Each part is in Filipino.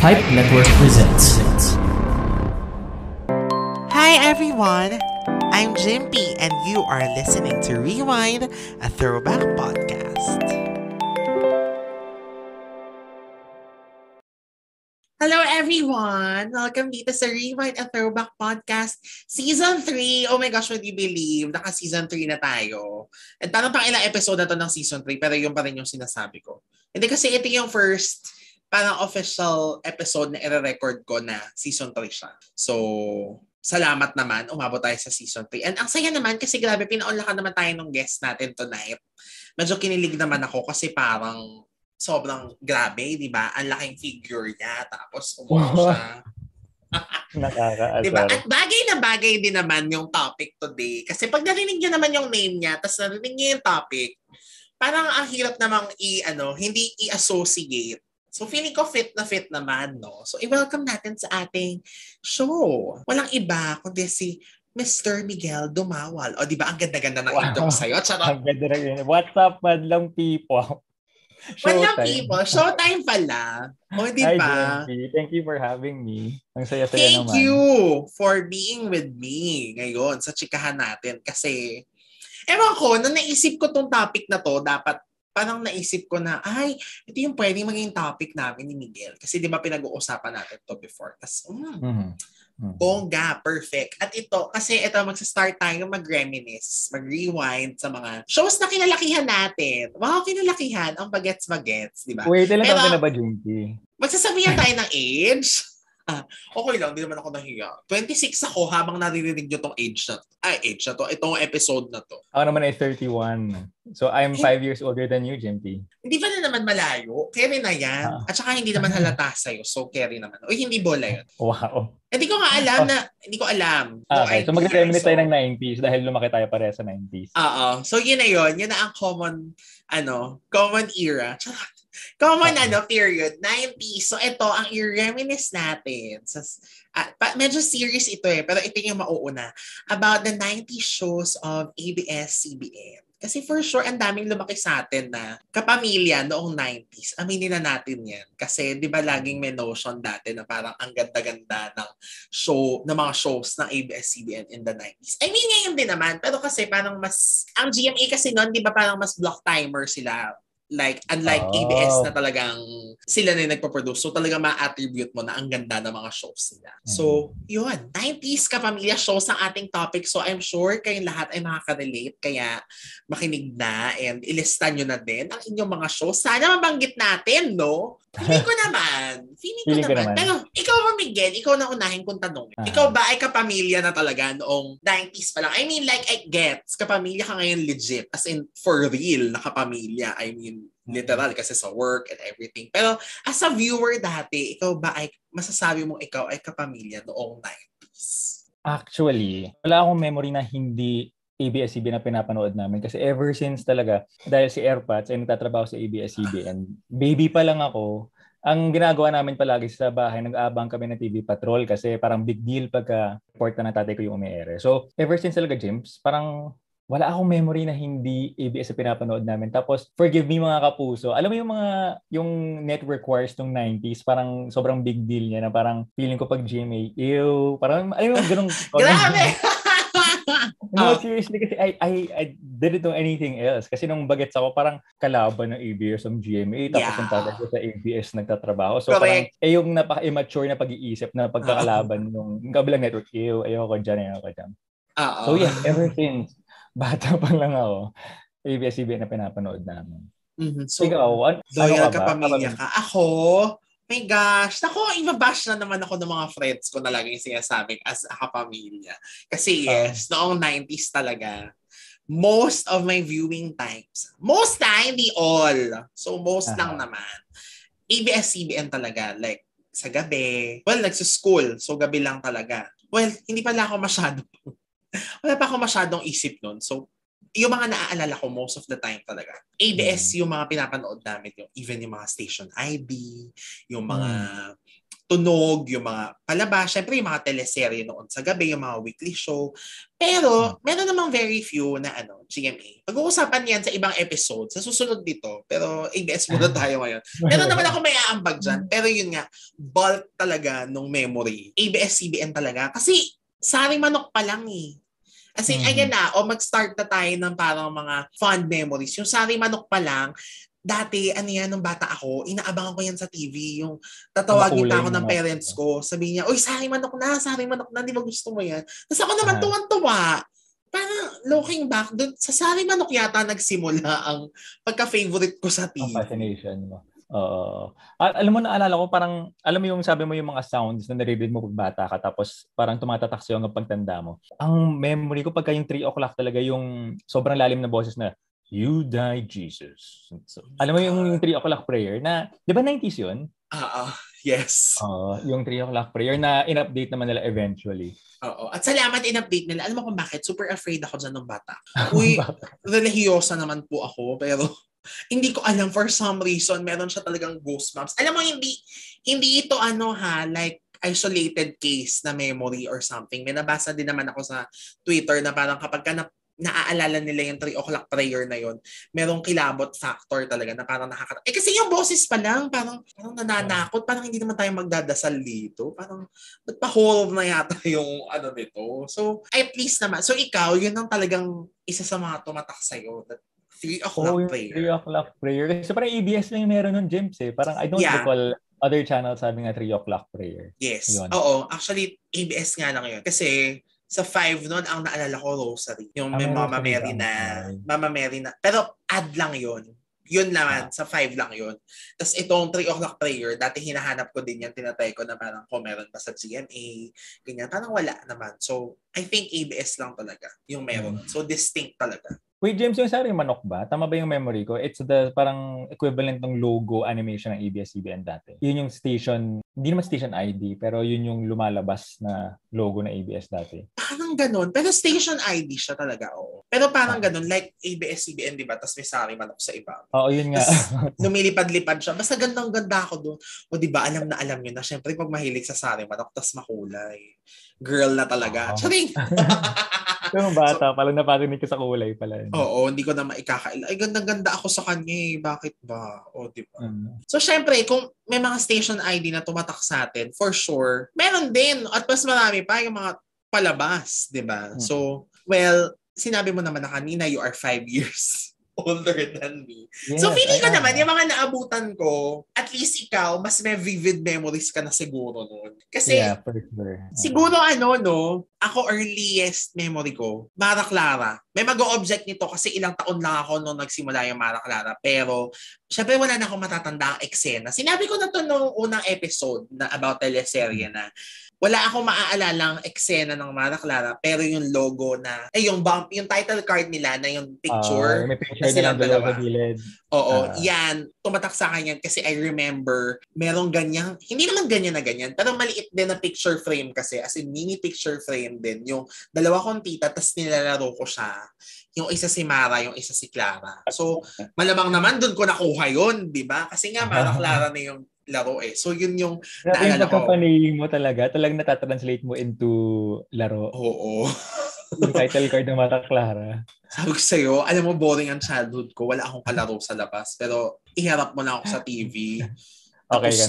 Hype Network presents. Hi everyone, I'm Jimpy and you are listening to Rewind, a throwback podcast. Hello everyone! Welcome dito sa Rewind, a throwback podcast, Season 3. Oh my gosh, would you believe? Naka-Season 3 na tayo. At parang pang ilang episode na to ng Season 3, pero yung pa rin yung sinasabi ko. Hindi kasi ito yung first parang official episode na i-record ko na Season 3 siya. So, salamat naman. Umabot tayo sa Season 3. And ang saya naman kasi grabe, pinaunlakan naman tayo ng guest natin tonight. Medyo kinilig naman ako kasi parang sobrang grabe, di ba? Ang laking figure niya. Tapos umuha siya. Nakakaasar. Diba? At bagay na bagay din naman yung topic today. Kasi pag narinig nyo naman yung name niya, tapos narinig nyo yung topic, parang ang hirap namang hindi i-associate. So feeling ko fit na fit naman, no? So i-welcome natin sa ating show. Walang iba kundi si Mr. Miguel Dumawal. O di ba ang ganda-ganda ng intro sa'yo? Ang ganda na yun. What's up, madlang people? Madlang people, showtime pala. O di ba? Thank you for having me. Ang saya-saya naman. Thank you for being with me ngayon sa chikahan natin. Kasi, ewan ko, nung naisip ko tong topic na to, dapat parang naisip ko na, ito yung pwedeng maging topic namin ni Miguel. Kasi di ba pinag-uusapan natin to before. Tapos, bongga, perfect. At ito, kasi ito, magsa-start tayo mag-reminisce, mag-rewind sa mga shows na kinalakihan natin. Wow, kinalakihan, ang bagets-bagets, di ba? Wait, ilan taon ka na ba, Jinky? Magsasabihan tayo ng age. Okay lang, di naman ako nahiya. 26 ako habang naririnig nyo tong age na to. Itong episode na to. Ako naman ay 31. So, I'm 5 years older than you, Jimpy. Hindi pa na naman malayo. Carry na yan. At saka hindi naman halata sa'yo. So, carry naman. O, hindi bola yun. Wow. Hindi ko nga alam na, hindi ko alam. Okay, so magre-reminisce tayo ng 90s dahil lumaki tayo pareha sa 90s. Oo. So, yun na yun. Yun na ang common era. Common period, 90s. So ito, ang i-reminisce natin. Medyo serious ito pero ito yung mauuna. About the 90s shows of ABS-CBN. Kasi for sure, ang daming lumaki sa atin na kapamilya noong 90s. Aminin na natin yan. Kasi di ba laging may notion dati na parang ang ganda-ganda ng mga shows ng ABS-CBN in the 90s. I mean, ngayon din naman. Pero kasi parang ang GMA kasi noon, di ba parang mas block timer sila. Unlike ABS na talagang sila na yung nagpa-produce. So talagang ma-attribute mo na ang ganda ng mga shows nila. So, yun. 90s kapamilya shows ang ating topic. So I'm sure kayong lahat ay makaka-relate. Kaya makinig na and ilista nyo na din ang inyong mga shows. Sana mabanggit natin, no? Feeling ko naman. Pero ikaw ba, Miguel? Ikaw na unahin kung tanong. Ikaw ba ay kapamilya na talaga noong 90s pa lang? I mean, I gets. Kapamilya ka ngayon legit. As in, for real na kapamilya. I mean, literal kasi sa work and everything. Pero as a viewer dati, ikaw ba ay masasabi mo ikaw ay kapamilya noong 90s? Actually, wala akong memory na hindi ABS-CBN na pinapanood namin kasi ever since talaga, dahil si Airpods ay nagtatrabaho sa ABS-CBN, baby pa lang ako, ang ginagawa namin palagi sa bahay, nag-aabang kami ng TV Patrol kasi parang big deal pagka report na ng tatay ko yung umi-ere. So, ever since talaga, James, parang wala akong memory na hindi ABS na pinapanood namin. Tapos, forgive me mga kapuso, alam mo yung network wars nung 90s, parang sobrang big deal niya na parang feeling ko pag GMA, parang, alam mo, ganun. Grabe! No, seriously, kasi I didn't know anything else. Kasi nung bagets ako, parang kalaban ng ABS ng GMA, tapos yung tatay ko sa ABS nagtatrabaho. So correct. Parang, yung napaka-immature na pag-iisip na pagkakalaban nung kabilang network, ayoko dyan. So yeah, ever since, bata pa lang ako, ABS-CBN na pinapanood namin. Mm-hmm. So, ikaw, loyal ka pamilya ka. Ako, my gosh, ibabash na naman ako ng mga friends ko na laging sinasabing as a kapamilya. Kasi yes, noong 90s talaga, most of my viewing times, hindi all, so most lang naman, ABS-CBN talaga, like sa gabi, nagsuschool, so gabi lang talaga. Hindi pala ako wala pa ako masyadong isip nun, so yung mga naaalala ko most of the time talaga. ABS yung mga pinapanood namin, even yung mga Station IB, yung mga tunog, yung mga palabas, syempre yung mga teleserye noon sa gabi, yung mga weekly show. Pero, meron namang very few na GMA. Pag-uusapan yan sa ibang episode, sa susunod dito. Pero ABS muna tayo ngayon. Meron naman ako may aambag dyan. Pero yun nga, bulk talaga nung memory. ABS-CBN talaga. Kasi, Saring Manok pa lang eh. As in, ayan na, mag-start na tayo ng parang mga fond memories. Yung Saring Manok pa lang, dati, nung bata ako, inaabangan ko yan sa TV, yung tatawagin pa ako ng parents ko, sabihin niya, "Uy, Saring Manok na, di ba gusto mo yan?" Tapos ako naman tuwan-tuwa. Parang looking back, dun, sa Saring Manok yata nagsimula ang pagka-favorite ko sa TV. Ang fascination mo. Alam mo, naalala ko, parang, alam mo yung sabi mo yung mga sounds na naririnig mo pag bata ka, tapos parang tumatatak sa'yo hanggang pagtanda mo. Ang memory ko pagka yung 3 o'clock talaga, yung sobrang lalim na boses na, "You die, Jesus." So, alam mo yung 3 o'clock prayer na, di ba 90s yun? Yes. Yung 3 o'clock prayer na in-update naman nila eventually. Oo. At salamat in-update nila. Alam mo kung bakit? Super afraid ako dyan ng bata. Uy, religyosa naman po ako, pero hindi ko alam, for some reason, meron siya talagang goosebumps. Alam mo, hindi ito like, isolated case na memory or something. May nabasa din naman ako sa Twitter na parang kapag ka naaalala nila yung 3 o'clock prayer na yon, merong kilabot factor talaga na parang kasi yung boses pa lang, parang nananakot, parang hindi naman tayo magdadasal dito. Parang, ba't pa horror na yata yung nito? So, at least naman. So, ikaw, yun ang talagang isa sa mga tumatak sa'yo. 3 o'clock prayer. 3 o'clock prayer. Kasi parang ABS lang yung meron nun, James eh. Parang I don't recall other channels having a 3 o'clock prayer. Yes. Yun. Oo. Actually, ABS nga lang yun. Kasi sa 5 noon, ang naalala ko, Rosary. Yung may Mama Mary na. Pero ad lang yun. Yun naman, sa 5 lang yun. Tapos itong 3 o'clock prayer, dati hinahanap ko din yan, tinatry ko na parang kung meron pa sa GMA, ganyan. Parang wala naman. So, I think ABS lang talaga yung meron. So, distinct talaga. Wait, James, yung Saring Manok ba? Tama ba yung memory ko? It's the parang equivalent ng logo animation ng ABS-CBN dati. Yun yung station, hindi naman station ID, pero yun yung lumalabas na logo ng ABS dati. Parang ganun. Pero station ID siya talaga, oo. Pero parang ganun, like ABS-CBN, di ba? Tapos may Saring Manok sa iba. Oo, yun nga. Lumilipad-lipad siya. Basta gandang-ganda ako doon. O di ba, alam nyo na. Siyempre, pag mahilig sa Saring Manok, tapos makulay. Girl na talaga. Charing! Yung bata, palang naparinig ko sa kulay pala. Oo, hindi ko na maikakaila. Ay, ganda-ganda ako sa kanya eh. Bakit ba? O, di ba? So, syempre, kung may mga station ID na tumatak sa atin, for sure, meron din. At mas marami pa yung mga palabas, di ba? So, well, sinabi mo naman na kanina, you are 5 years older than me. Yes, so, feeling ko naman, yung mga naabutan ko, at least ikaw, mas may vivid memories ka na siguro noon. Kasi, for sure. Siguro ako earliest memory ko, Mara Clara. May mag-o-object nito kasi ilang taon lang ako nung nagsimula yung Mara Clara. Pero, syempre wala na akong matatanda ang eksena. Sinabi ko na to nung unang episode na about teleserye na wala akong maaalalang eksena ng Mara Clara, pero yung logo na, yung title card nila na yung picture. May picture nilang dalawa sa gilid. Oo, yan. Tumatak sa akin yan kasi I remember, merong ganyan, hindi naman ganyan na ganyan, pero maliit din na picture frame kasi, as in mini picture frame din. Yung dalawa kong tita, tas nilalaro ko siya. Yung isa si Mara, yung isa si Clara. So, malamang naman doon ko nakuha yun, di ba? Kasi nga, Mara Clara na yung laro eh. So, yun yung naalala ko. Yung pagkapanaying mo talagang natatranslate mo into laro. Oo. Yung title card ng Mara Clara. Sabi ko sa'yo, alam mo, boring ang childhood ko. Wala akong kalaro sa labas. Pero, iharap mo na ako sa TV. Tapos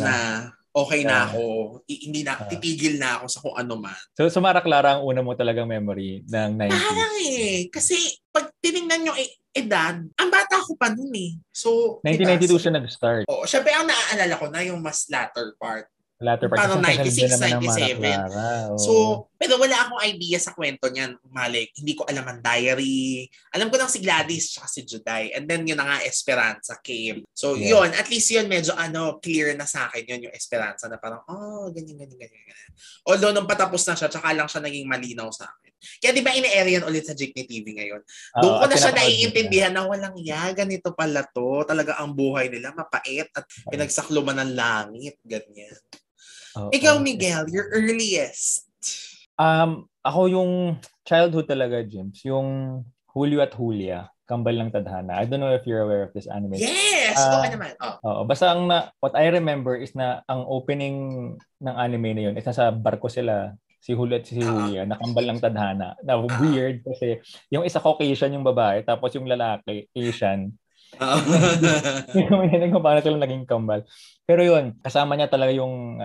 okay na ako. Hindi na, titigil na ako sa kung ano man. So Mara Clara ang una mo talagang memory ng 90s? Parang Kasi, pag tinignan yung edad, ang bata ko pa nun eh. So, 1992 siya nag-start. Oo. Syempre, ang naaalala ko na yung mas latter part. Parang 96, 97. So, pero wala akong idea sa kwento niyan. Malik, hindi ko alam ang diary. Alam ko lang si Gladys at si Juday. And then yun na nga, Esperanza came. So, yun. At least yun, medyo clear na sa akin yun, yung Esperanza na parang, ganyan. Although, nung patapos na siya, tsaka lang siya naging malinaw sa akin. Kaya di ba ini-air yan ulit sa Jigny TV ngayon? Doon ko na siya naiintindihan na walang ganito pala to. Talaga ang buhay nila, mapait at pinagsakluman ng langit. Ganyan. Ikaw, Miguel, your earliest? Ako yung childhood talaga, James. Yung Julio at Julia. Kambal ng Tadhana. I don't know if you're aware of this anime. Yes! Okay naman. Basta what I remember is na ang opening ng anime na yun is nasa barko sila, si Hulu at si Huya, nakambal ng Tadhana. Na weird kasi yung isa Caucasian yung babae, tapos yung lalaki, Asian. Hindi ko paano sila naging kambal. Pero yun, kasama niya talaga yung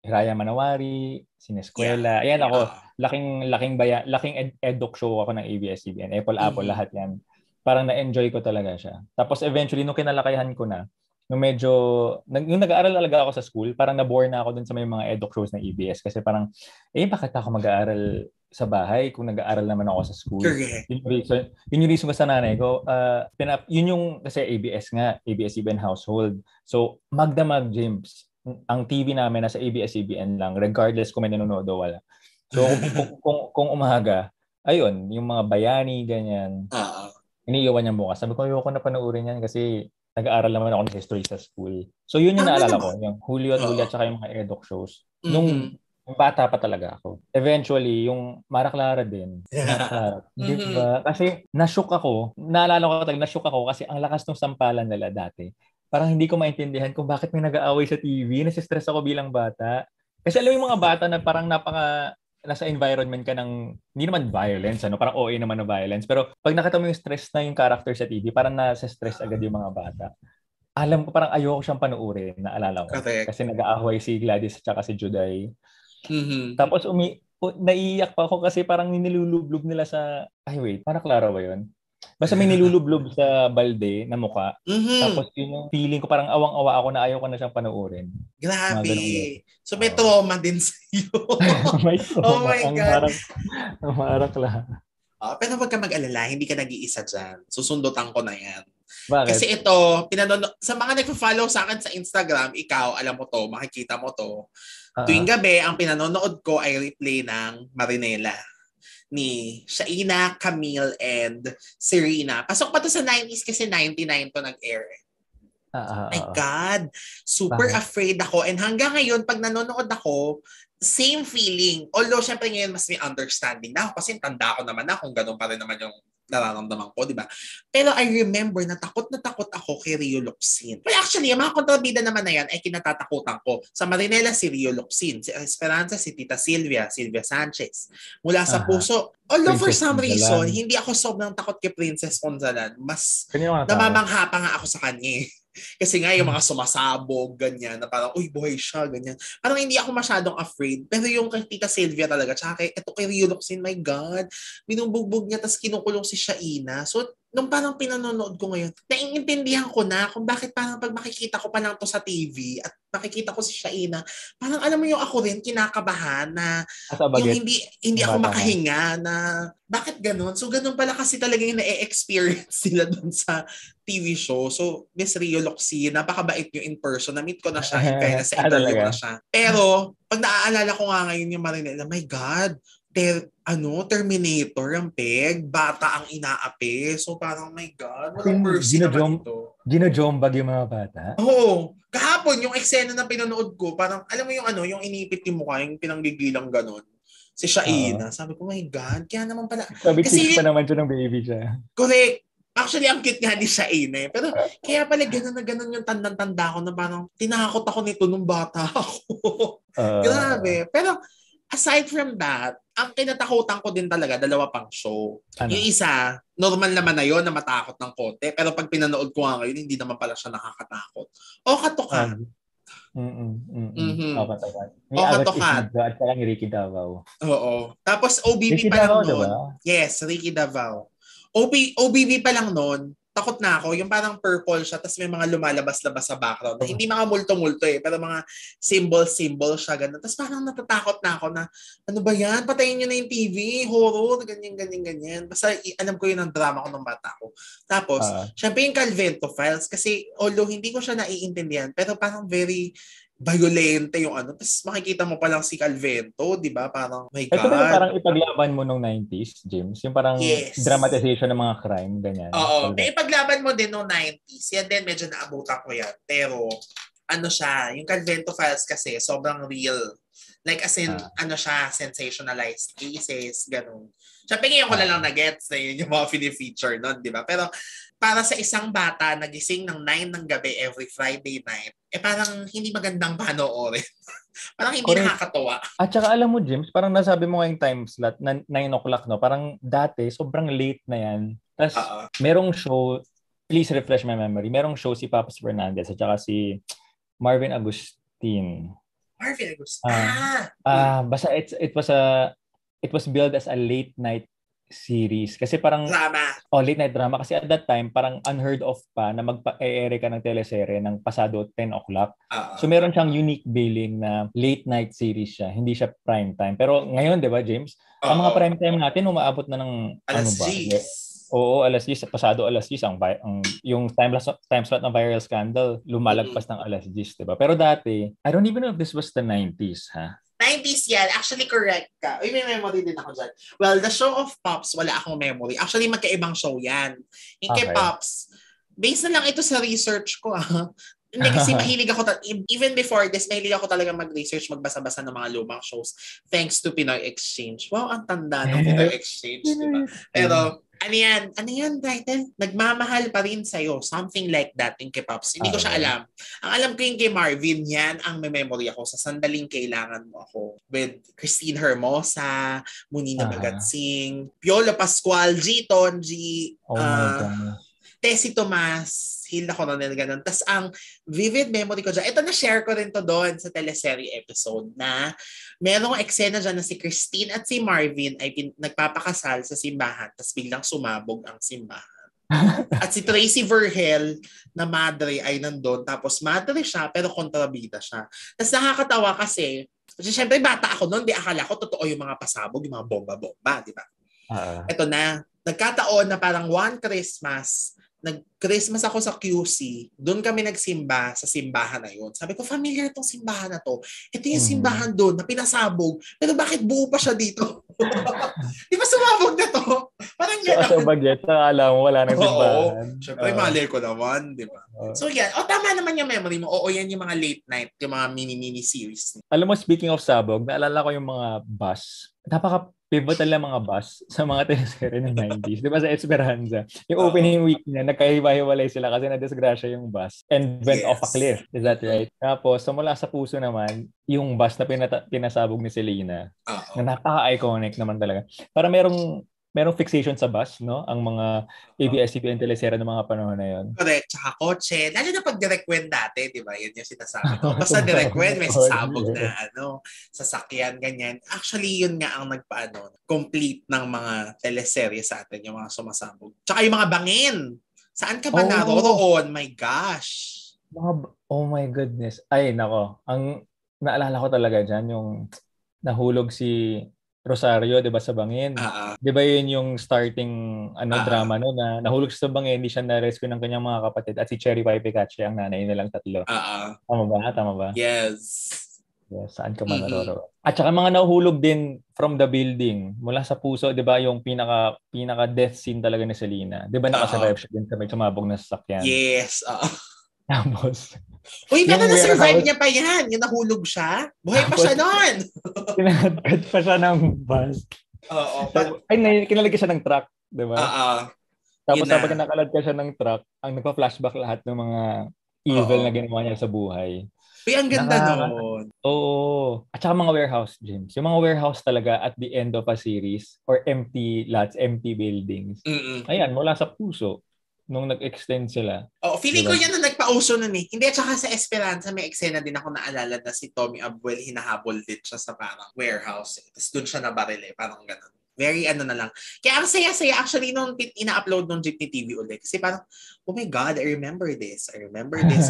Hiraya Manawari, Sineskwela. Ayan ako, laking eduk show ako ng ABS-CBN. Apple, lahat yan. Parang na-enjoy ko talaga siya. Tapos eventually, nung kinalakayan ko na, nung medyo, yung nag-aaral talaga ako sa school, parang na-bore na ako dun sa may mga eduk shows ng ABS. Kasi parang, bakit ako mag-aaral sa bahay kung nag-aaral naman ako sa school? Correct. Yun yung reason ko sa nanay ko. Yun yung, kasi ABS nga, ABS-CBN household. So, magdamag, James. Ang TV namin nasa ABS-CBN lang, regardless kung may nanonood o wala. So, kung umaga, ayun, yung mga bayani, ganyan. Iniiwan niya bukas. Sabi ko, ayoko na panoorin yan kasi nag-aaral naman ako ng history sa school. So, yun yung naalala ko. Yung Julio at Julia at saka yung mga eduk shows. Nung bata pa talaga ako. Eventually, yung Mara Clara din. Mara Clara. Diba? Kasi na-shook ako. Naalala ko talaga, na-shook ako kasi ang lakas ng sampalan nila dati. Parang hindi ko maintindihan kung bakit may nag-aaway sa TV. Nasistress ako bilang bata. Kasi alam mo yung mga bata na parang nasa environment ka ng, hindi naman violence, parang OA naman na violence. Pero pag nakita mo yung stress na yung character sa TV, parang nasa stress agad yung mga bata. Alam ko, parang ayoko siyang panuurin, naalala ko. Correct. Kasi nag-aaway si Gladys at saka si Juday. Tapos naiiyak pa ako kasi parang nilulublog nila sa, parang Clara ba yun? Basta may nilulublob sa balde na mukha. Tapos yun yung feeling ko, parang awang-awa ako na ayaw ko na siyang panoorin. Grabe. So may trauma din sa'yo. May trauma. Oh my God. Ang marakla. Pero wag ka mag-alala, hindi ka nag-iisa dyan. Susundutan ko na yan. Bakit? Kasi ito, sa mga nagpo-follow sa akin sa Instagram, ikaw, alam mo to, makikita mo to. Tuwing gabi, ang pinanonood ko ay replay ng Marinela ni Shaina, Camille, and Serena. Pasok pa to sa 90s kasi 99 to nag-air. My God. Super afraid ako. And hanggang ngayon, pag nanonood ako, same feeling. Although, syempre ngayon, mas may understanding na ako kasi tanda ko naman na kung ganun pa rin naman yung nararamdaman ko, di ba? Pero I remember na takot ako kay Rio Locsin. Well, actually, yung mga kontrabida naman na yan ay kinatatakutan ko. Sa Marinela, si Rio Locsin. Si Esperanza, si Tita Silvia Sanchez. Mula sa puso. Although for some reason, hindi ako sobrang takot kay Princess Ponzalan. Mas namamangha pa nga ako sa kanya. Kasi nga yung mga sumasabog, ganyan, na parang, uy, buhay siya, ganyan. Parang hindi ako masyadong afraid. Pero yung kay Tita Silvia talaga, tsaka kay Rio Locsin, my God, binubugbog niya, tas kinukulong si Shaina. So, nung parang pinanonood ko ngayon, naiintindihan ko na kung bakit parang pag makikita ko pa lang to sa TV at makikita ko si Shaina, parang alam mo yung ako rin, kinakabahan na yung hindi ako makahinga na bakit ganun? So, ganun pala kasi talaga yung na-experience sila dun sa TV show. So, Miss Rio Locsin, napakabait yung in person. Na-meet ko na siya, in fairness, sa interview ko na siya. Pero, pag naaalala ko nga ngayon yung Marinela, my God, Terminator ang peg, bata ang inaapi. So parang, my God, walang mercy naman ito. Ginojombag yung mga bata? Oo. Kahapon, yung eksena na pinanood ko, parang, alam mo yung yung inipit yung mukha, yung pinanggigilang ganon. Si Shaina. Sabi ko, my God, kaya naman pala. Sabi, kasi pa naman siya ng baby siya. Correct. Actually, ang cute nga ni Shaina. Pero kaya pala gano'n na gano'n yung tandang-tanda ko na parang tinakot ako nito nung bata ako. Grabe. Pero aside from that, ang kinatakutan ko din talaga, dalawa pang show. Yung isa, normal naman na yun na matakot ng konti. Pero pag pinanood ko nga ngayon, hindi naman pala siya nakakatakot. O Katoka. O Katoka. O Katoka. At parang Ricky Davao. Oo. Tapos OBB pa lang noon. Yes, Ricky Davao. OBB pa lang noon, takot na ako. Yung parang purple siya, tapos may mga lumalabas-labas sa background. Hindi mga multo-multo pero mga symbol siya, ganun. Tapos parang natatakot na ako na, ano ba yan? Patayin nyo na yung TV, horror, ganyan. Basta alam ko yun ang drama ko nung bata ko. Tapos, syempre yung Calvento Files, kasi although hindi ko siya naiintindihan, pero parang very violente yung Tapos makikita mo pa lang si Calvento, di ba? Parang, my God. Ito ba yung parang ipaglaban mo nung 90s, James? Yung parang dramatization ng mga crime, ganyan. Oo. May ipaglaban mo din nung 90s. Yan din, medyo naabutan ko yan. Pero, siya, yung Calvento Files kasi, sobrang real Like as in, siya, sensationalized cases, ganun. Siyempre ngayon ko na lang na-gets na yun yung mga feature nun, di ba? Pero para sa isang bata nagising ng 9 ng gabi every Friday night, parang hindi magandang panoorin. Parang hindi nakakatuwa. At saka alam mo, James, parang nasabi mo ngayong time slot na 9 o'clock, no? Parang dati, sobrang late na yan. Tapos merong show, please refresh my memory, merong show si Papas Fernandez at saka si Marvin Agustin. Basta it was billed as a late night series kasi parang drama. Late night drama kasi at that time parang unheard of pa na magpa-e-air ka ng teleserye ng pasado 10 o'clock. So meron siyang unique billing na late night series siya, hindi siya prime time. Pero ngayon, 'di ba, James? Ang mga prime time natin umaabot na ng alas 10. Oo, alas 10, pasado alas 10 yung time slot ng Viral Scandal lumalagpas ng alas 10, 'di ba? Pero dati, I don't even know if this was the 90s, ha? 90s yan. Actually, correct ka. Uy, may memory din ako dyan. Well, the show of Pops, wala akong memory. Actually, magkaibang show yan. Yung kay Pops, based na lang ito sa research ko. Hindi kasi mahilig ako, even before this, mahilig ako talaga mag-research, magbasa-basa ng mga lumang shows thanks to Pinoy Exchange. Wow, ang tanda ng Pinoy Exchange, diba? Pero, ano yan, title? Nagmamahal pa rin sa'yo. Something like that yung kay Pops. Hindi ko siya alam. Ang alam ko yung kay Marvin, yan ang may memory ako sa Sandaling Kailangan Mo Ako. With Christine Hermosa, Munina Magatsing, Piolo Pascual, G. Tonji, Tessie Tomas, Hilda Coronel, ganun. Tapos ang vivid memory ko dyan, ito na-share ko rin to doon sa teleserye episode na merong eksena dyan na si Christine at si Marvin ay nagpapakasal sa simbahan tapos biglang sumabog ang simbahan. At si Tracy Verhel na madre ay nandun tapos madre siya pero kontrabida siya. Tapos nakakatawa kasi syempre bata ako noon, di akala ko totoo yung mga pasabog, yung mga bomba-bomba, di ba? Ito na, nagkataon na parang one Christmas, nag-Christmas ako sa QC, doon kami nagsimba sa simbahan na yun. Sabi ko, familiar itong simbahan na to. Ito yung simbahan doon na pinasabog. Pero bakit buo pa siya dito? Di ba sumabog na to? Parang gano'n. So, bagay, alam mo, wala nang simbahan. Siyempre, mali ko naman, di ba? So, yan. Tama naman yung memory mo. Oo, yan yung mga late night, yung mga mini-mini series. Alam mo, speaking of sabog, naalala ko yung mga bus. Pivotal lang mga bus sa mga teleserye ng 90s. Di ba sa Esperanza? Yung opening week niya, nagkahiwa-hiwalay sila kasi na-disgrasya yung bus and went off a cliff. Is that right? Tapos, mula sa puso naman, yung bus na pinasabog ni Selena, na napaka-iconic naman talaga. Para merong fixation sa bus, no? Ang mga ABS-CBN teleserye ng mga panahon na yun. Correct. Tsaka kotse. Lalo na pag direct when dati, di ba? Yan yung sinasabi ko. Basta direct when, may sasabog na sasakyan, ganyan. Actually, yun nga ang complete ng mga teleserye sa atin, yung mga sumasabog. Tsaka yung mga bangin. Saan ka ba naroon? My gosh. Oh my goodness. Ay, nako. Ang naalala ko talaga dyan, yung nahulog si Rosario, 'di ba, sa bangin? 'Di ba 'yun yung starting drama no na nahulog sa bangin, hindi siya na-rescue ng kanyang mga kapatid at si Cherry Pie Picache ang nanay nilang tatlo. Tama ba? Yes. Saan ka man naroroon. At saka mga nahuhulog din from the building mula sa puso, 'di ba, yung pinaka death scene talaga ni Selena. 'Di ba nakasurvive siya din sa may sumabog na sasakyan? Yes. Tapos uy, pero na-survive niya pa yan. Yung nahulog siya. Buhay pa siya noon. Kinalagkat pa siya ng bus. Kinalagkat siya ng truck. Diba? Tapos kapag nakalagkat siya ng truck, ang nagpa-flashback lahat ng mga evil na ginawa niya sa buhay. Uy, ang ganda noon. Oo. At saka mga warehouse, James. Yung mga warehouse talaga at the end of a series or empty lots, empty buildings. Ayan, mula sa puso. Nung nag-extend sila. Feeling ko yan na nagpa-uso nun eh. Hindi, at saka sa Esperanza, may eksena din ako naalala na si Tommy Abuel, hinahabol din siya sa parang warehouse. Tapos dun siya nabaril parang ganun. Very na lang. Kaya ang saya-saya actually nung ina-upload nung Jeepney TV ulit. Kasi parang, oh my God, I remember this.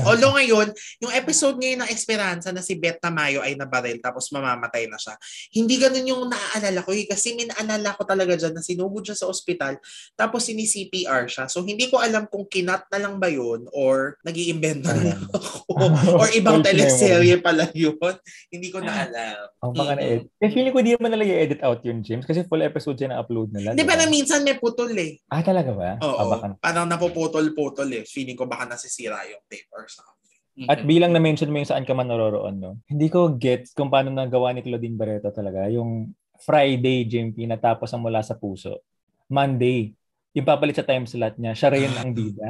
Although ngayon, yung episode ngayon ng Esperanza na si Beth Tamayo ay nabaril tapos mamamatay na siya. Hindi ganun yung naaalala ko. Kasi minaalala ko talaga dyan na sinugod siya sa ospital tapos sini-CPR siya. So hindi ko alam kung kinat na lang ba yun or nag-iimbento na lang ako. Or ibang teleserye pala yun. Hindi ko na alam. Ang baka na-edit. Feeling ko di naman nila i-edit out yun, James. Kasi full episode siya na-upload nila. Di ba na minsan may putol eh. Talaga ba? Oo. Parang napuputol-putol eh. Feeling ko baka nasisira yung tape or something. At bilang na-mention mo yung Saan Ka Man Naroroon, no? Hindi ko gets kung paano nagawa ni Claudine Barreto talaga. Yung Friday, JMP, natapos ang Mula sa Puso. Monday, yung papalit sa time slot niya, siya rin ang bida.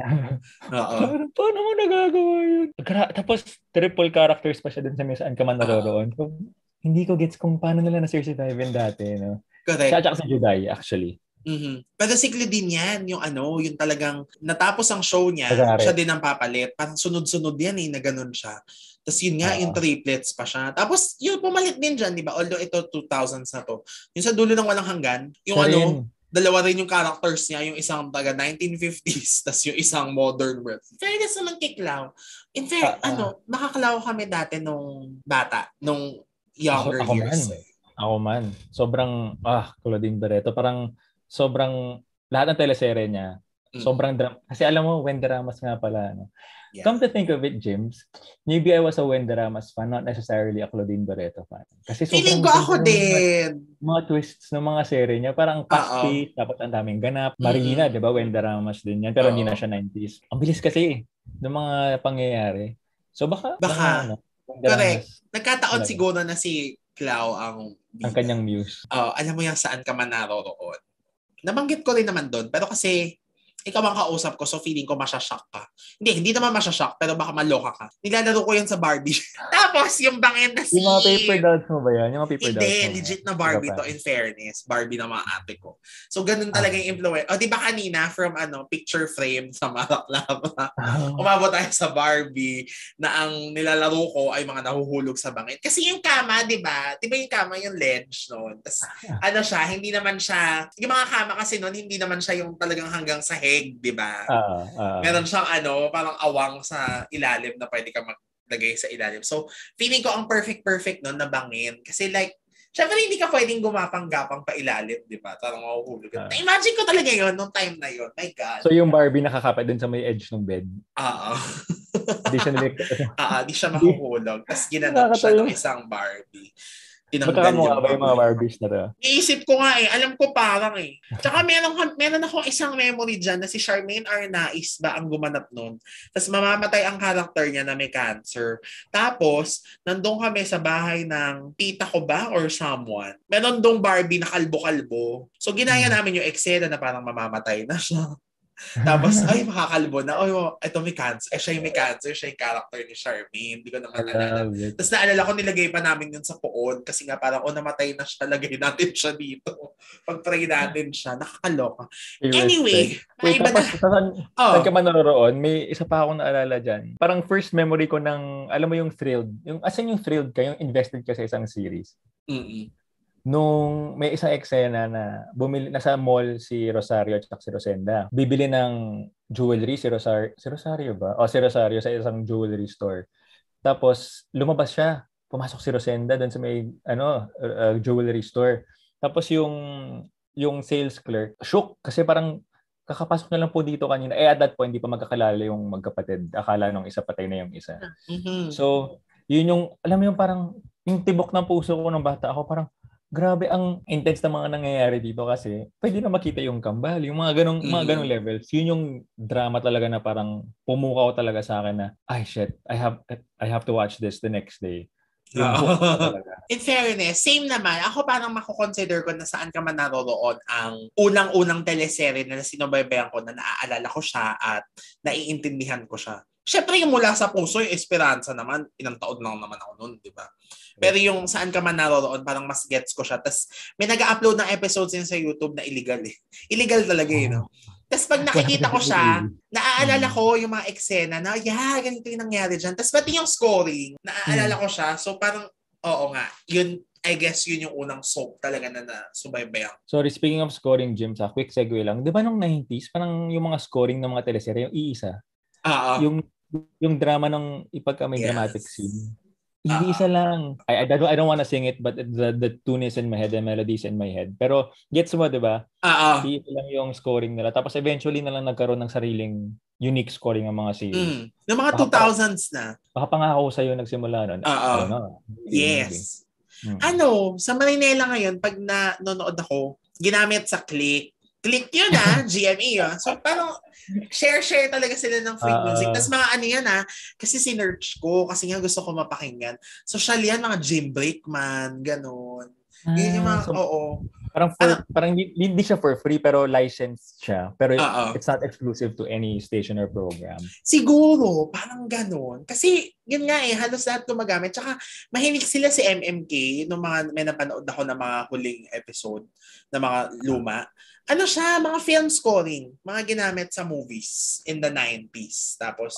Oo. Paano mo nagagawa yun? Tapos, triple characters pa siya dun sa Saan Ka Man Naroroon. So, hindi ko gets kung paano nila na-survive yun dati, no? Correct. Siya at si Juday, actually. Pero si Claudine yan, yung talagang natapos ang show niya, siya din ang papalit. Parang sunod-sunod yan na ganun siya. Tapos yun nga, yung triplets pa siya. Tapos yun, pumalit din dyan, di ba? Although ito 2000s na to. Yung sa dulo ng Walang Hanggan, yung dalawa rin yung characters niya, yung isang taga 1950s, tapos yung isang modern world. Fairness naman kay Clau. In fact, nakaklaw kami dati nung bata, nung younger years. Ako man. Sobrang, Claudine Barreto. Parang, sobrang, lahat ng teleserye niya, sobrang drama. Kasi alam mo, Wenderamas nga pala. No? Yeah. Come to think of it, James, maybe I was a Wenderamas fan, not necessarily a Claudine Barreto fan. Kasi feeling ko ako din. Mga twists ng mga serye niya, parang fast-paced, tapos ang daming ganap. Marina, di ba? Wenderamas din yan, pero hindi na siya 90s. Ang bilis kasi ng mga pangyayari. So baka correct. Nagkataon siguro na si Clau ang kanyang muse. Alam mo yung Saan Ka Man Naroroon. Nabanggit ko rin naman doon. Pero kasi, ikaw ang kausap ko, so feeling ko masyashock ka. Hindi naman masyashock, pero baka maloka ka. Nilalaro ko yun sa Barbie. Tapos, yung bangin na scene. Yung mga paper dolls mo ba yan? Hindi, legit na Barbie to, in fairness. Barbie na mga ate ko. So, ganun talaga yung influence. O, di ba kanina, from picture frame sa Maraklava, umabot tayo sa Barbie na ang nilalaro ko ay mga nahuhulog sa bangin. Kasi yung kama, di ba? Di ba yung kama yung ledge noon? Tapos, siya, hindi naman siya, yung mga kama kasi noon, hindi naman siya yung talagang hanggang sa head, di ba? Meron siyang parang awang sa ilalim na pwede ka maglagay sa ilalim. So, feeling ko ang perfect nun na bangin. Kasi like, syempre hindi ka pwedeng gumapang-gapang pa ilalim, di ba? Parang mahuhulog. Na-imagine ko talaga yun nung time na yun. My God. So, yung Barbie nakakapit dun sa may edge ng bed? Hindi siya di siya mahuhulog. Tapos ginanon siya ng isang Barbie. Tinanggal yung ba yung mga Barbies na to? Iisip ko nga alam ko parang Tsaka meron akong isang memory dyan na si Charmaine Arnaiz ba ang gumanap nun. Tapos mamamatay ang character niya na may cancer. Tapos, nandun kami sa bahay ng tita ko ba or someone. Meron dong Barbie na kalbo-kalbo. So, ginaya namin yung eksena na parang mamamatay na siya. Tapos, makakalbo na. Ito may cancer. Siya yung may cancer. Siya yung character ni Charmaine. Hindi ko naman alala. Tapos naalala ko, nilagay pa namin yun sa poon. Kasi nga parang, namatay na siya. Lagay natin siya dito. Pag-pray natin siya. Nakakaloka. Anyway. Tapos, saan ka man naroroon, may isa pa akong naalala dyan. Parang first memory ko ng, alam mo yung thrilled. Asan yung thrilled ka? Yung invested ka sa isang series. Nung may isang eksena na nasa mall si Rosario at si Rosenda. Bibili ng jewelry si Rosario ba? Si Rosario sa isang jewelry store. Tapos lumabas siya. Pumasok si Rosenda doon sa may jewelry store. Tapos yung sales clerk shook kasi parang kakapasok na lang po dito kanina. At that point, hindi pa magkakalala yung magkapatid. Akala nung isa patay na yung isa. So, yun yung, alam mo yung parang, yung tibok ng puso ko ng bata ako, parang, grabe ang intense na mga nangyayari dito kasi pwede na makita yung kambal, yung mga ganong levels. Yun yung drama talaga na parang pumukaw talaga sa akin na, shit, I have to watch this the next day. In fairness, same naman. Ako parang mako-consider ko na Saan Ka Man Naroroon ang unang-unang teleserye na sinubaybayan ko na naaalala ko siya at naiintindihan ko siya. Siyempre yung Mula sa Puso, yung Esperanza naman, ilang taon lang naman ako noon, di ba? Pero yung Saan Ka Man Naroroon, parang mas gets ko siya. Tapos may nag-upload ng episodes yun sa YouTube na illegal Illegal talaga no? Tapos pag nakikita ko siya, naaalala ko yung mga eksena na, ganito yung nangyari dyan. Tapos pati yung scoring, naaalala ko siya. So parang, oo nga, yun, I guess yun yung unang soap talaga na subaybayan. Sorry, speaking of scoring, Jim, quick segue lang. Di ba nung 90s, parang yung mga scoring ng mga teleserye, yung iisa. Yung drama ng may dramatic scene. Iisa lang. I don't wanna sing it, but the tune is in my head, the melody is in my head. Pero gets mo, di ba? Iisa lang yung scoring nila. Tapos eventually na lang nagkaroon ng sariling unique scoring ang mga series. Ng mga 2000s na. Baka pangako sa'yo nagsimula nun. Yes. Sa Marinela ngayon, pag nanonood ako, ginamit sa Click. Click yun GME. So parang share talaga sila ng free music. Tapos mga ano yan kasi sinearch ko, kasi nga gusto ko mapakinggan. Social yan, mga Jim Brakeman, ganun. Yun yung mga, oo. Parang hindi siya for free pero licensed siya. Pero it's not exclusive to any station or program. Siguro, parang ganun. Kasi yun nga halos lahat gumagamit. Tsaka mahilig sila si MMK nung may napanood ako na mga huling episode na mga luma. Ano siya, mga film scoring, mga ginamit sa movies in the 90s. Tapos,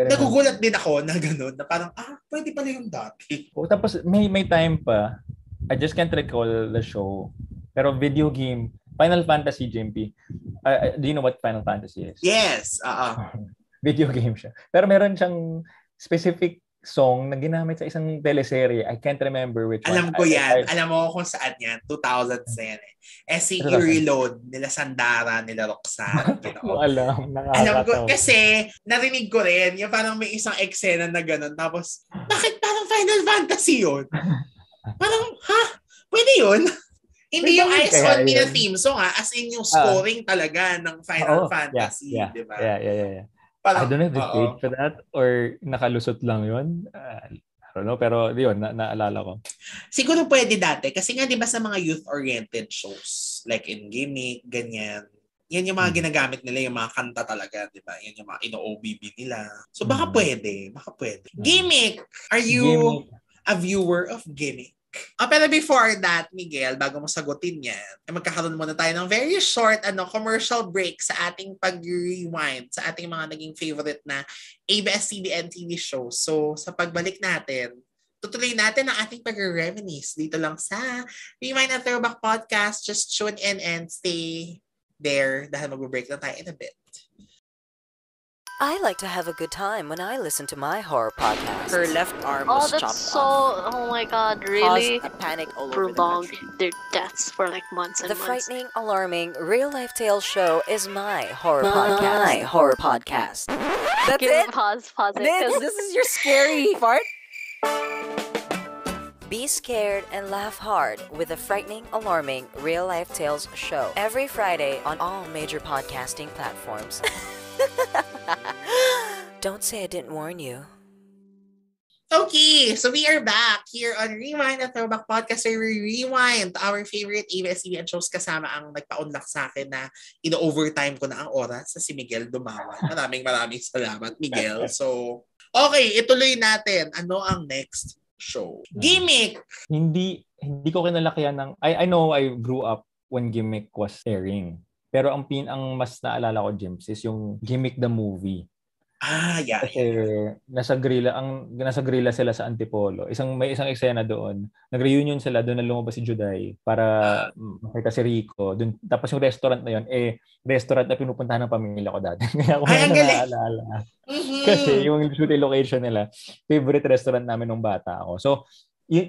nagugulat din ako na gano'n, na parang, pwede pala yung dati. Tapos, may time pa, I just can't recall the show, pero video game, Final Fantasy, JMP. Do you know what Final Fantasy is? Yes, Video game siya. Pero meron siyang specific song na ginamit sa isang teleserye. I can't remember which one. Alam ko yan. Alam mo kung saan yan. 2010 SCE Reload. Nila Sandara, nila Roxanne. Alam ko. Kasi, narinig ko rin, yung parang may isang eksena na gano'n. Tapos, bakit parang Final Fantasy yun? Parang, pwede yun? Hindi yung Eyes on Me na theme song as in yung scoring talaga ng Final Fantasy. Diba? Yeah. Parang, I don't know if they paid for that or nakalusot lang yun. I don't know, pero yun, naalala ko. Siguro pwede dati kasi nga di ba sa mga youth-oriented shows like in Gimmick, ganyan. Yan yung mga ginagamit nila, yung mga kanta talaga, di ba? Yan yung mga ino-OBB nila. So baka pwede. Gimmick! Are you a viewer of Gimmick? Pero before that, Miguel, bago mo sagutin yan, magkakaroon muna tayo ng very short commercial break sa ating pag-rewind sa ating mga naging favorite na ABS-CBN TV shows. So, sa pagbalik natin, tutuloy natin ang ating pag-reminisce dito lang sa Rewind and Throwback Podcast. Just tune in and stay there dahil mag-break na tayo in a bit. I like to have a good time when I listen to my horror podcast. Her left arm was chopped off. Oh my god, really? Caused a panic all prolonged over the country. their deaths for like months and The months. frightening, alarming, real-life tales show is my horror podcast. My horror podcast. That's it? Pause it. This is your scary part? Be scared and laugh hard with the frightening, alarming, real-life tales show. Every Friday on all major podcasting platforms. Don't say I didn't warn you. Okay, so we are back here on Rewind at Throwback Podcast where we rewind our favorite ABS-CBN shows kasama ang nagpa-unlock sa akin na ino-overtime ko na ang oras sa si Miguel Dumawan. Maraming salamat, Miguel. So, okay, ituloy natin. Ano ang next show? Gimmick! Hindi ko kinalakihan ng... I know I grew up when Gimmick was airing. Pero ang mas naalala ko, James, is yung Gimmick the Movie. Yeah. Kasi nasa grilla sila sa Antipolo. May isang eksena doon. Nag-reunion sila doon na lumabas si Juday para makita si Rico. Doon, tapos yung restaurant na yun, restaurant na pinupuntahan ng pamilya ko dati. Kaya ako naalala. Mm-hmm. Kasi yung shooting location nila, favorite restaurant namin nung bata ako. So,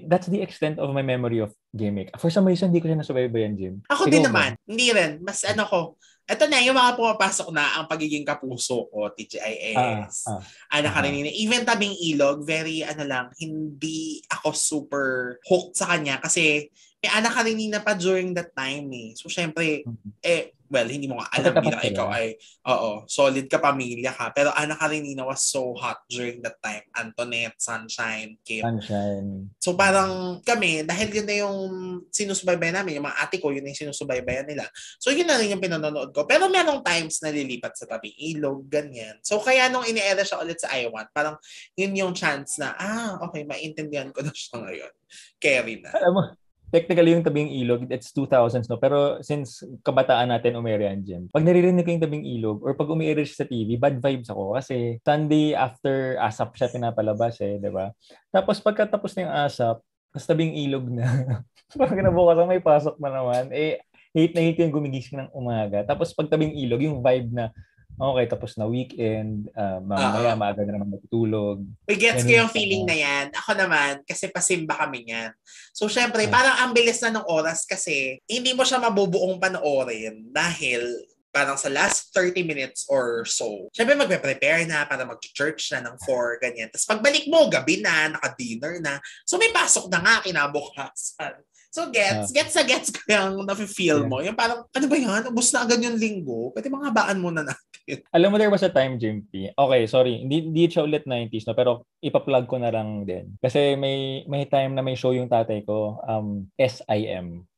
that's the extent of my memory of Gimmick. For some reason, hindi ko siya nasubaybayan, Jim. Ako din naman. Hindi rin. Mas ito na, yung mga pumapasok na ang pagiging kapuso ko, TGIS, Ana Karenina. Even Tabing Ilog, very, hindi ako super hooked sa kanya kasi may Ana Karenina pa during that time So, syempre, hindi mo alam bilang ikaw ay, solid ka, pamilya ka. Pero Ana Karenina was so hot during that time. Antoinette, Sunshine, Kim. So parang kami, dahil yun na yung sinusubaybayan namin, yung mga ate ko, yun na yung sinusubaybayan nila. So yun na rin yung pinanonood ko. Pero merong times na lilipat sa Tabing Ilog, ganyan. So kaya nung ini-era siya ulit sa I-Want, parang yun yung chance na, okay, maintindihan ko na siya ngayon. Carry na. Technically, yung Tabing Ilog, it's 2000s, no? Pero since kabataan natin umere Jim, pag naririnig ko yung Tabing Ilog or pag umiere siya sa TV, bad vibes ako kasi Sunday after ASAP siya pinapalabas di ba? Tapos pagkatapos na yung ASAP, tapos Tabing Ilog na. Pag kinabukasan may pasok na naman, hate na hate yung gumigising ng umaga. Tapos pag Tabing Ilog, yung vibe na okay, tapos na weekend, mamaya maaga na naman matutulog. Gets ko yung feeling na yan. Ako naman, kasi pasimba kami yan. So, syempre, parang ang bilis na ng oras kasi hindi mo siya mabubuong panoorin dahil parang sa last 30 minutes or so, syempre magpe-prepare na para mag-church na ng 4, ganyan. Tapos pagbalik mo, gabi na, naka-dinner na. So, may pasok na nga kinabukasan. So gets ko yung nafe-feel mo. Yung parang, ano ba yan? Ubus na agad yung linggo. Pwede mga habaan muna natin. Alam mo, there was a time, Jimpy. Okay, sorry. Hindi siya ulit 90s, no? Pero ipa-plug ko na lang din. Kasi may time na may show yung tatay ko, SIM.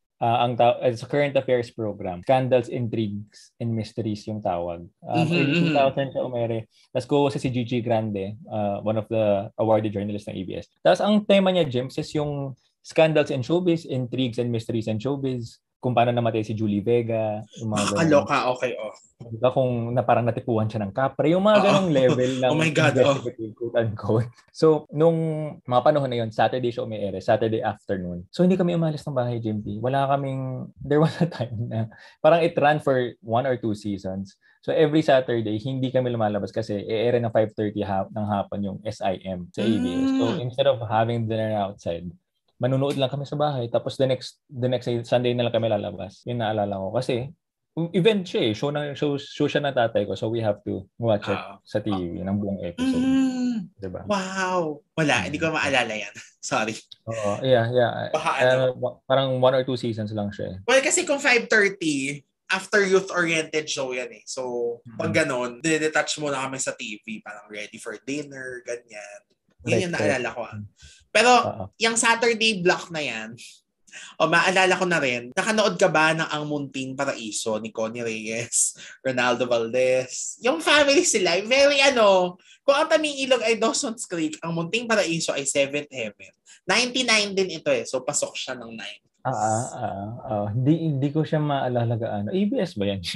It's a current affairs program. Scandals, Intrigues, and Mysteries yung tawag. Early 2000 siya umere. Tapos ko si Gigi Grande, one of the awarded journalists ng ABS. Tapos ang tema niya, James, is yung Scandals in Showbiz, Intrigues and Mysteries in Showbiz. Kung paano namatay si Julie Vega. Kaloka, okay, Diba, kung parang natipuan siya ng kapre. Yung mga ganong level ng oh my God, investigative, quote-unquote. So, nung mga panahon na yun, Saturday siya umiere, Saturday afternoon. So, hindi kami umalis ng bahay, Jimpy. There was a time na parang it ran for 1 or 2 seasons. So, every Saturday, hindi kami lumalabas kasi i-ere ng 5:30 ng hapon yung SIM sa ABS. So, instead of having dinner outside, manunood lang kami sa bahay. Tapos the next Sunday na lang kami lalabas. Yun naalala ko. Kasi event siya eh. Show siya na tatay ko. So we have to watch it sa TV ng buong episode. Diba? Wow. Wala. Hindi ko maalala yan. Sorry. Oo. Yeah. Parang 1 or 2 seasons lang siya eh. Well, kasi kung 5:30, after youth-oriented show yan eh. So, pag ganon, detach muna kami sa TV. Parang ready for dinner, ganyan. Yun yung naalala ko. Pero, yung Saturday block na yan, maalala ko na rin, nakanood ka ba ng Ang Munting Paraiso ni Connie Reyes, Ronaldo Valdez? Yung family sila, very kung ang Tabing Ilog ay Dawson's Creek, Ang Munting Paraiso ay Seventh Heaven. 99 din ito eh, so pasok siya ng 9. Hindi ko siya maalala gaano. ABS ba yan?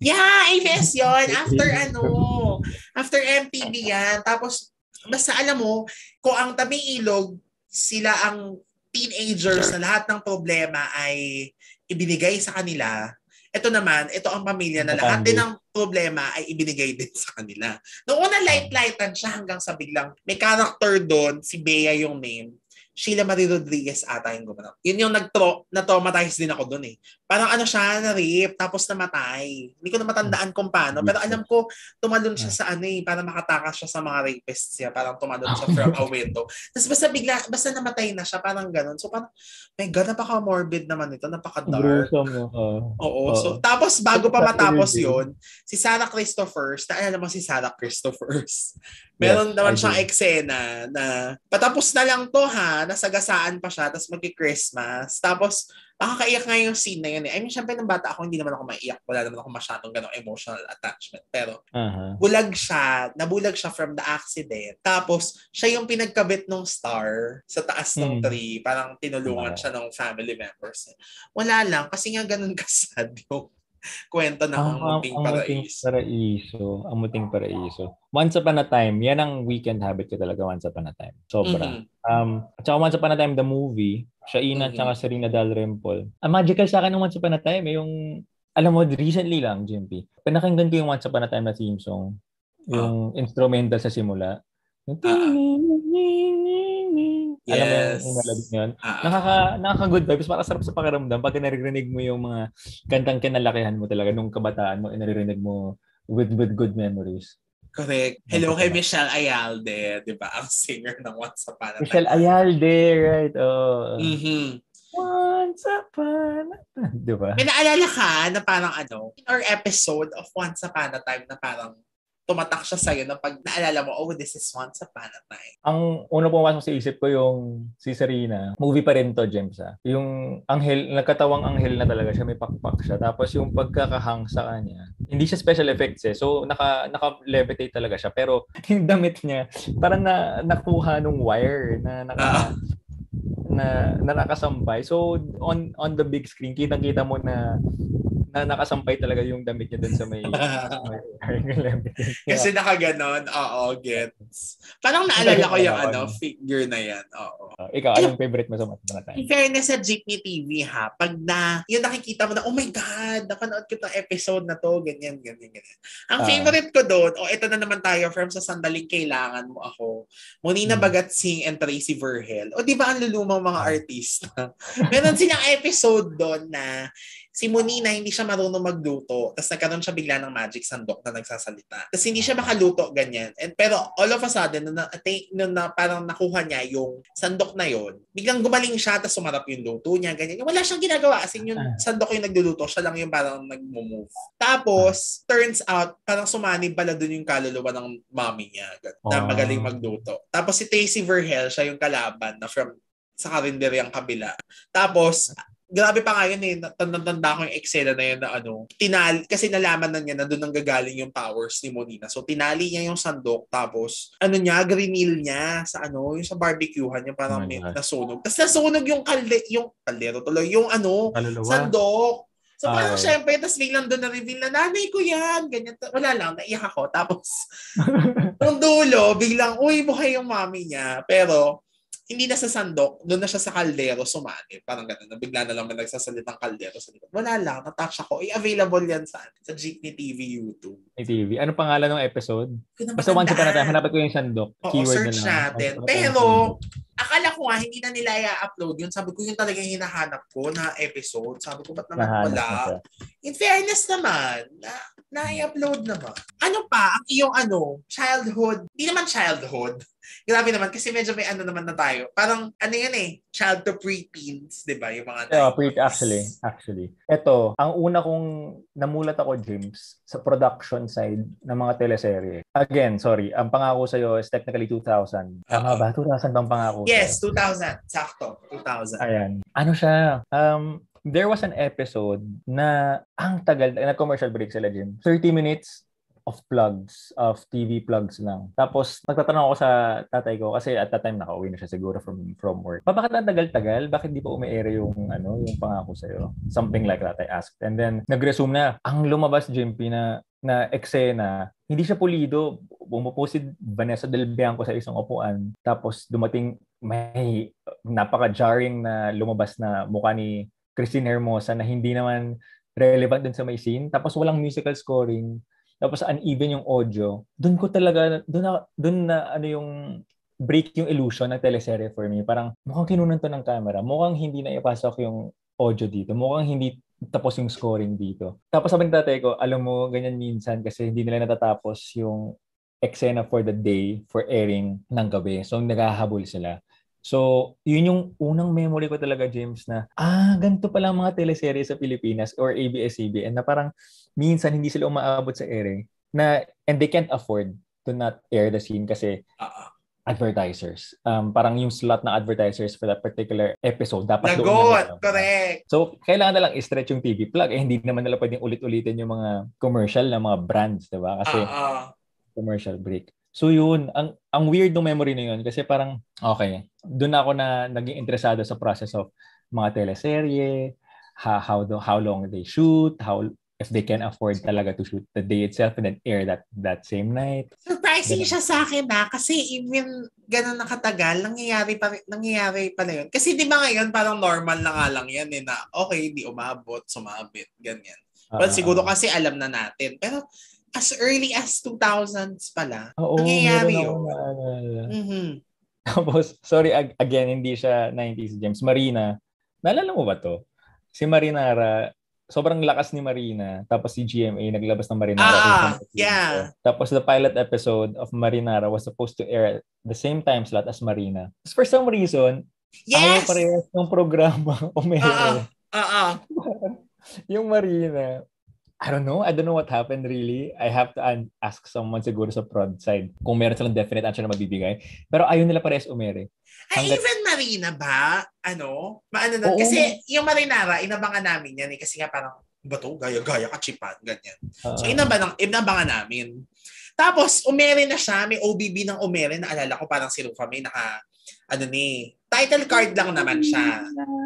Yeah, ABS yun. After MTV yan. Tapos, basta alam mo, kung ang Tabing Ilog, sila ang teenagers na lahat ng problema ay ibinigay sa kanila. Ito naman, ito ang pamilya na lahat din ng problema ay ibinigay din sa kanila. Noong una, light-lightan siya hanggang sa biglang may character doon, si Bea yung name. Sheila Marie Rodriguez ata yung gumanap. Yun yung na-traumatize din ako doon eh. Parang siya, na-rape, tapos namatay. Hindi ko na matandaan kung paano. Pero alam ko, tumalon siya sa para makatakas siya sa mga rapists siya. Parang tumalon siya from a window. Tapos basta namatay na siya, parang ganun. So parang, my God, napaka-morbid naman ito, napaka-dark. Oo. So, tapos bago pa matapos yun, si Sarah Christophers, naalala mo si Sarah Christophers? Meron naman siyang eksena na patapos na lang to nasagasaan pa siya, tapos magki-Christmas. Tapos, nakakaiyak nga yung scene na yun eh. I mean, syempre ng bata ako, hindi naman ako maiyak. Wala naman ako masyadong ganong emotional attachment. Pero, nabulag siya from the accident. Tapos, siya yung pinagkabit ng star sa taas ng tree. Parang tinulungan siya ng family members. Wala lang, kasi nga ganun kasad yung kwento ng Ang Munting Paraiso. Once Upon a Time, yan ang weekend habit ko talaga, Once Upon a Time. Sobra. At saka Once Upon a Time, the movie, siya Ina at saka Serena Dalrymple. Ang magical sa akin ng Once Upon a Time, yung, alam mo, recently lang, Jimpy, pinakinggan ko yung Once Upon a Time na theme song, yung instrumental sa simula. Yes. Alam mo yung melody yun? Nakaka-good vibes. Para sarap sa pakiramdam pag naririnig mo yung mga kantang kinalakihan mo talaga nung kabataan mo, naririnig mo with good memories. Correct. Hello kay Michelle Ayalde, di ba? Ang singer ng Once Upon a Time. Michelle Ayalde, right? Once Upon a Time. Di ba? May naalala ka na parang or episode of Once Upon a Time na parang tumatak siya sa'yo na pag naalala mo, this is Once Upon a Time. Ang una pumasok sa isip ko yung si Serena. Movie pa rin to, James. Yung anghel, nagkatawang anghel na talaga siya, may pakpak siya. Tapos yung pagkakahang sa kanya, hindi siya special effects eh. So, naka-levitate talaga siya. Pero yung damit niya, parang nakuha nung wire na nakasampay. So, on the big screen, kitang-kita mo na nakasampay talaga yung damit niya dun sa may Kasi nakaganon. Gets. Parang naalala ko yung figure na yan. Ikaw, anong favorite mo sa Once Upon a Time? In fairness sa Jeepney TV pag yung nakikita mo na, oh my God, napanood ko itong episode na to, ganyan. Ang favorite ko doon, ito na naman tayo from sa Sandaling Kailangan Mo Ako. Monina Bagatsing and Tracy Vergel. Di ba ang lulumang mga artista? Meron silang episode doon na si Monina hindi siya siya marunong magluto. Tapos nagkaroon siya bigla ng magic sandok na nagsasalita. Tapos hindi siya makaluto, ganyan. Pero all of a sudden, nung parang nakuha niya yung sandok na yon, biglang gumaling siya, tapos sumarap yung luto niya, ganyan. Wala siyang ginagawa. As in, yung sandok yung nagluluto, siya lang yung parang nag-move. Tapos, turns out, parang sumanib pala dun yung kaluluwa ng mommy niya na magaling magluto. Tapos si Tracy Verhel, siya yung kalaban na sa karinderyang kabila. Tapos, grabe pa nga yun eh. Tanda ko yung eksena na yun na kasi nalaman na niya na doon ang gagaling yung powers ni Monina. So, tinali niya yung sandok. Tapos, grinil niya sa yung sa barbecuehan niya parang nasunog. Tapos nasunog yung kaldero tuloy. Yung sandok. So, parang syempre, tapos biglang doon na-reveal na, nanay ko yan. Ganyan. Wala lang, naiyak ako. Tapos, nung dulo, biglang, buhay yung mami niya. Pero, hindi na sa sandok, doon na siya sa kaldero sumanib. Parang gano'n. Bigla na lang may nagsasalitang kaldero sa likod. Wala lang, natouch ako. Available yan sa Jeepney TV YouTube. TV. Ano pangalan ng episode? Basta once upon a time, hanapin ko yung sandok. Oo, keyword search na lang. natin. Pero, akala ko nga, hindi na nila i-upload yun. Sabi ko, yung talagang hinahanap ko na episode. Sabi ko, ba't naman wala? In fairness naman, na-i-upload naman. Ano pa, ang iyong childhood, hindi naman childhood. Grabe naman, kasi medyo may naman na tayo. Parang, yan child to pre-teens, di ba? Yung mga actually. Ito, ang una kong namulat ako, James, sa production side ng mga teleserye. Again, sorry, ang pangako sa'yo is technically 2000. Tama ba? 2000 bang pangako? Yes, 2000. Sakto, 2000. Ayan. Ano siya? There was an episode na ang tagal, nag-commercial break sila, Jim. 30 minutes of plugs, of TV plugs lang. Tapos, nagtatanong ako sa tatay ko, kasi at that time, nakauwi na siya siguro from work. Bakit ang tagal-tagal? Bakit di pa umi-air yung pangako sa'yo? Something like that, I asked. And then, nag-resume na. Ang lumabas, Jimpy, na eksena, hindi siya pulido. Bumupo si Vanessa Del Bianco sa isang upuan. Tapos, dumating, may napaka-jarring na lumabas na mukha ni Christine Hermosa na hindi naman relevant dun sa may scene. Tapos, walang musical scoring. Tapos uneven yung audio. Doon ko talaga, doon na yung break yung illusion ng teleserye for me. Parang mukhang kinunan to ng camera. Mukhang hindi na ipasok yung audio dito. Mukhang hindi tapos yung scoring dito. Tapos sabi ng tatay ko, alam mo, ganyan minsan kasi hindi nila natatapos yung eksena for the day for airing ng gabi. So naghahabol sila. So, yun yung unang memory ko talaga, James, na ganito pala ang mga teleserye sa Pilipinas or ABS-CBN na parang minsan hindi sila umaabot sa ere and they can't afford to not air the scene kasi advertisers. Parang yung slot ng advertisers for that particular episode dapat doon. Correct. So, kailangan na lang i-stretch yung TV plug. Hindi naman nila pwedeng ulit-ulitin yung mga commercial ng mga brands, diba? Kasi commercial break. So yun, ang weird ng memory na yun kasi parang, okay, doon ako na naging interesado sa process of mga teleserye, how long they shoot, if they can afford talaga to shoot the day itself and then air that same night. Surprising siya sa akin kasi even ganun nakatagal, nangyayari pala yun. Kasi di ba ngayon parang normal na nga lang yan na okay, di umabot, sumabit, ganyan. Well, siguro kasi alam na natin. Pero as early as 2000s pala. Nangyayari yun. Mm-hmm. Tapos, sorry, again, hindi siya 90s, James. Marina, naalala mo ba to? Si Marinara, sobrang lakas ni Marina. Tapos si GMA, naglabas ng Marinara. Yeah. Tapos the pilot episode of Marinara was supposed to air at the same time slot as Marina. For some reason, ayaw parehas ng programa umere. Yung Marina, I don't know what happened really. I have to ask someone siguro sa prod side kung meron silang definite answer na mabibigay. Pero ayaw nila parehas umere. Even Marina ba? Kasi yung Marinara, inabangan namin yan kasi nga parang, ba to? Gaya-gaya kachipan, ganyan. So inabangan namin. Tapos, umere na siya. May OBB ng umere. Naalala ko parang si Rufa may title card lang naman siya.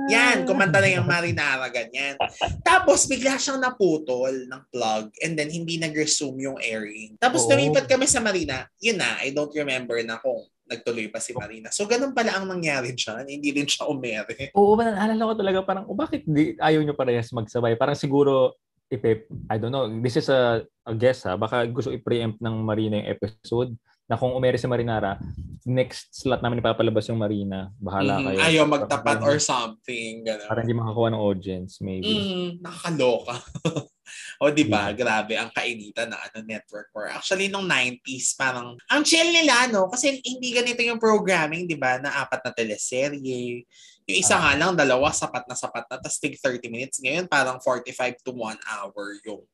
Yan, kumanta na yung Marinara, ganyan. Tapos, bigla siyang naputol ng plug and then hindi nag-resume yung airing. Tapos, lumipat kami sa Marina. Yun na, I don't remember na kung nagtuloy pa si Marina. So, ganun pala ang nangyari dyan. Hindi rin siya umere. Oo, naalala ko talaga parang, bakit ayaw nyo parehas magsabay? Parang siguro, I don't know, this is a guess baka gusto i-preempt ng Marina yung episode na kung umere si Marinara, next slot namin ipapalabas yung Marina. Bahala kayo. Ayaw magtapat or something. Ganun. Para hindi makakuha ng audience, maybe. Nakakaloka. O diba, grabe ang kainitan ng network or actually nung 90s parang ang chill nila kasi hindi ganito yung programming, diba, na 4 na teleserye. Yung isa nga lang, 2 sapat na tapos tig 30 minutes. Ngayon parang 45 to 1 hour yung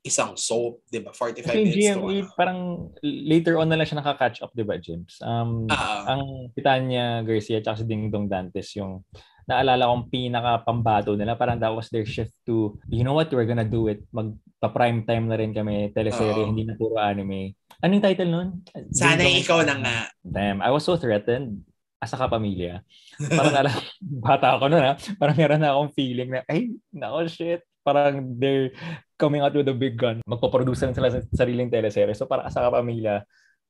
isang soap, diba? 45 minutes GMA, to 1 hour. Parang later on na lang siya nakaka-catch up, diba, James? Ang Titania Garcia at si Ding Dong Dantes yung naalala kong pinaka-pambato nila. Parang that was their shift to, you know what, we're gonna do it. Magpa-prime time na rin kami, teleserye, hindi na puro anime. Anong title nun? Sana ikaw na nga. Damn, I was so threatened as a kapamilya. Parang bata ako nun Parang meron na akong feeling na, ay, nako shit. Parang they're coming out with a big gun. Magpaproduce sila sa sariling teleserye. So para sa kapamilya,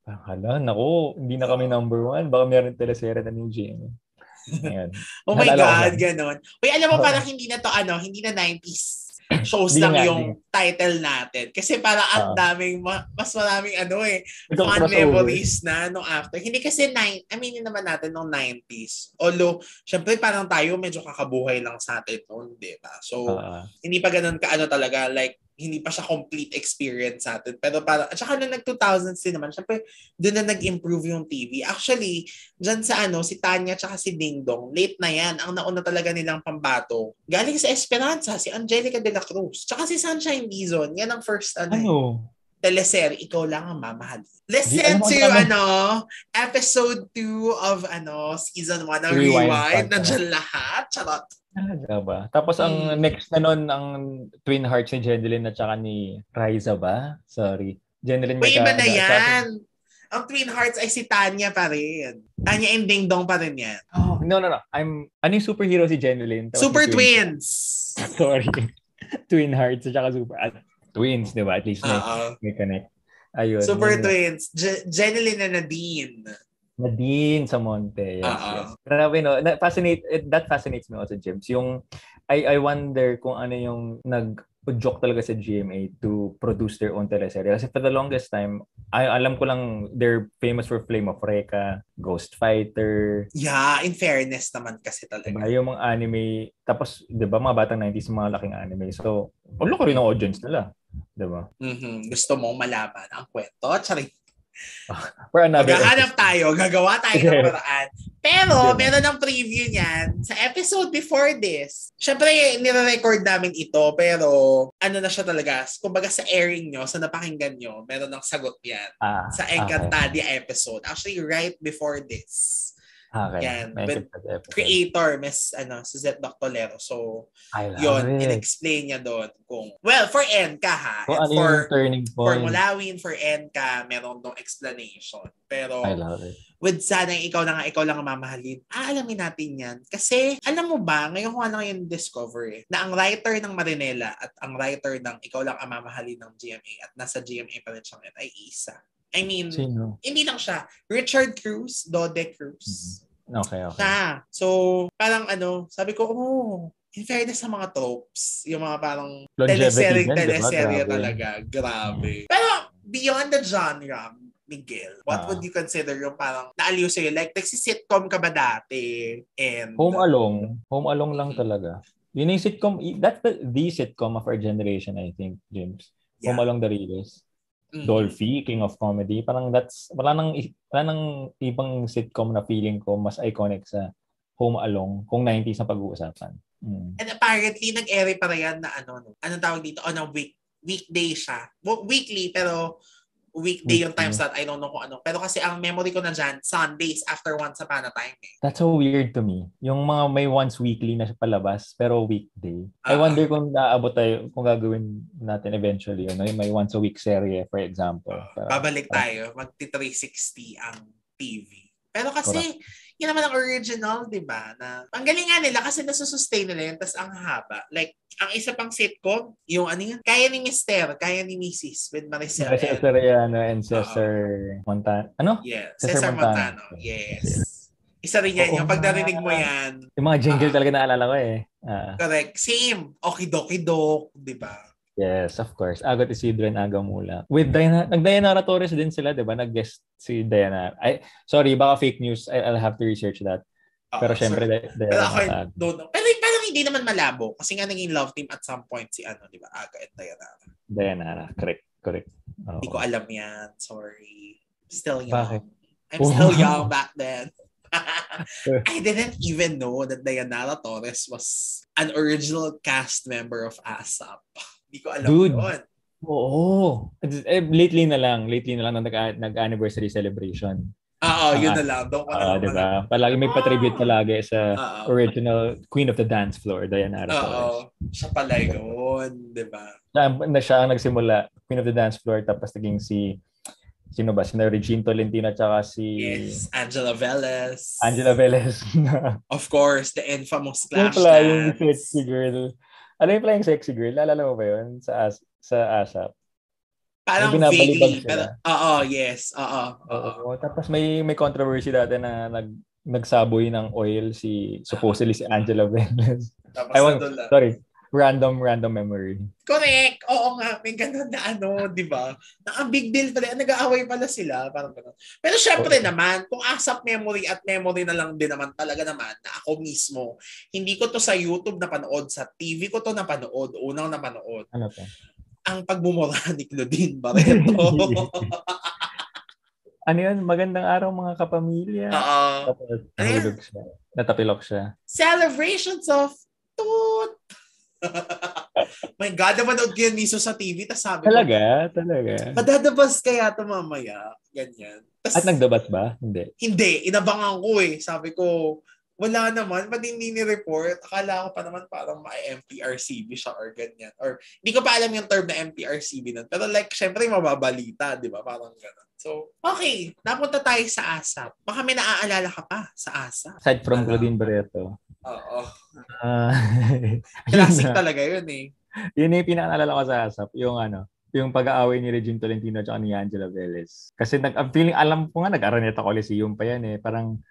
parang nako, hindi na kami number 1. Baka meron teleserye na New GMA. Ayan. Oh my God, ganon. Uy, alam mo parang hindi na 90s shows lang yung title natin. Kasi parang ang daming, mas maraming fun memories na nung after. Hindi kasi, aminin naman natin nung 90s. Although, syempre parang tayo medyo kakabuhay lang sa atin noon, diba? So, hindi pa ganun talaga, like, hindi pa siya complete experience sa atin. Pero parang, at saka nung nag-2000s din naman, syempre, doon na nag-improve yung TV. Actually, dyan sa si Tanya tsaka si Ding Dong, late na yan. Ang nauna talaga nilang pambato. Galing sa Esperanza, si Angelica de la Cruz. Tsaka si Sunshine Dizon. Yan ang first, teleserye, Ikaw Lang Ang Mamahal. Listen to, episode 2 of, season 1 ng Rewind. Nandiyan lahat. Charot. Talaga ba? Tapos ang next na nun, ang Twin Hearts ni Jeneline at saka ni Raisa ba? Sorry. Jeneline iba na yan. Ang Twin Hearts ay si Tanya pa rin. Tanya and Ding Dong pa rin yan. Oh, no. Ano yung superhero si Jeneline? Super Twins. Sorry. Twin Hearts at saka Super... Twins, di ba? At least may connect. Ayun. Super Twins. Jeneline na Nadine. Nadine Samonte. Yes. Grabe, no? That fascinates me also, James. Yung, I wonder kung ano yung nag-joke talaga sa GMA to produce their own teleserye. Kasi for the longest time, alam ko lang they're famous for Flame of Recca, Ghost Fighter. Yeah, in fairness naman kasi talaga. Diba, yung mga anime, tapos, diba, mga batang 90s, mga laking anime. So, wala ko rin ang audience nila. Diba? Gusto mong malaman ang kwento? Charing. Maghahanap tayo, gagawa tayo ng paraan. Pero, meron ng preview niyan sa episode before this. Siyempre, nire-record namin ito, pero na siya talaga. Kumbaga sa airing nyo, sa napakinggan nyo, meron ng sagot yan. Sa Encantadia episode. Actually, right before this. Okay. Yan. With creator, Miss Suzette Doctolero. So, in-explain niya doon kung, well, for Enka and for Mulawin, for Enka, meron dong explanation. Pero, with Sana Ikaw Lang Ang Mamahalin, aalamin natin yan. Kasi, alam mo ba, ngayon ko lang yung discover na ang writer ng Marinela at ang writer ng Ikaw Lang Ang Mamahalin ng GMA at nasa GMA pa rin siya ngayon ay isa. I mean, hindi lang siya. Richard Cruz, Dode Cruz. Okay. So, parang sabi ko, in fairness sa mga tropes, yung mga parang teleserye talaga. Grabe. Pero, beyond the genre, Miguel, what would you consider yung parang naaliw sa'yo? Like, nagsi-sitcom ka ba dati? And Home Alone lang talaga. Yun yung sitcom, that's the sitcom of our generation, I think, James. Home Alone the realest. Dolphy, King of Comedy. Parang wala nang ibang sitcom na feeling ko mas iconic sa Home Alone kung 90s na pag-uusapan. And apparently, nag-airy pa rin na anong tawag dito? On a weekday siya. Weekly, pero weekday yung time slot. I don't know kung ano. Pero kasi ang memory ko na dyan, Sundays after Once Upon a Time. That's so weird to me. Yung mga may once weekly na siya palabas, pero weekday. I wonder kung naabot tayo, kung gagawin natin eventually. May once a week serye, for example. Babalik tayo. Magti-360 ang TV. Pero kasi, yun naman ang original, di ba? Na, ang galingan nila kasi nasusustain nila yun, tas ang haba. Like, ang isa pang sitcom, yung Kaya ni Mister, Kaya ni Mrs. with Maricel. Cesar Soriano and Cesar Montano. Yeah, Cesar Montano. Yes. Isa rin yan. Yung pag narinig mo yan. Yung mga jingle talaga naalala ko eh. Correct. Same. Okidoki Dok, di ba? Yes, of course. Agot Isidro and Aga Mula. With Dayanara Torres din sila, di ba? Nag-guest si Dayanara. Sorry, baka fake news. I'll have to research that. Pero syempre, pero ako, Dayanara. don't know. Pero parang hindi naman malabo. Kasi nga naging love team at some point si di ba? Aga at Dayanara. Dayanara, correct. Hindi ko alam yan. Sorry. Still young. Bakit? I'm still young back then. I didn't even know that Dayanara Torres was an original cast member of ASAP. Hindi ko alam yun. Oo. Lately na lang nag-anniversary celebration. Yun na lang. Doon ko na lang. Diba? Palagi may patribute palagi sa original Queen of the Dance Floor, Dayanara Torres. Siya pala yun. Diba? Siya ang nagsimula, Queen of the Dance Floor, tapos naging sino ba? Sina Regine Tolentino at saka Yes, Angela Velez. Of course, the infamous Clash Dance. Yung sexy girl. Ano yung playing sexy girl? Naalala mo ba yun? Sa ASAP. Parang vaguely. Pero, yes. Tapos may controversy dati na nagsaboy ng oil supposedly si Angela Velez. Sorry. Random memory. Correct. Oo nga. May ganun na di ba? Na ang big deal pala. Nag-aaway pala sila. Parang ganun. Pero syempre naman, kung ASAP memory at memory na lang din naman talaga naman na ako mismo, hindi ko to sa YouTube napanood. Sa TV ko to napanood. Unang napanood. Ano to? Ang pagmumura ni Claudine Barreto. Ano yun? Magandang araw mga kapamilya. Tapos nahulog siya. Natapilok siya. Celebrations of Toot. My God, napanood ko yan miso sa TV. Tas sabi Talaga? Madadabas kaya ito mamaya. Ganyan. At nagdabat ba? Hindi. Inabangan ko Sabi ko, wala naman. Ba't hindi ni-report? Akala ko pa naman parang MPRCB siya or ganyan. Or hindi ko pa alam yung term na MPRCB nun. Pero syempre mababalita, di ba? Parang gano'n. So, okay. Napunta tayo sa ASAP. Baka may naaalala ka pa sa ASAP. Aside from Claudine Barreto. Oo. Classic talaga yun Yun yung pinakaalala ko sa ASAP. Yung pag-aaway ni Regine Tolentino at ni Angela Velez. Kasi alam ko nga, nag-Araneta Coliseum pa yan Parang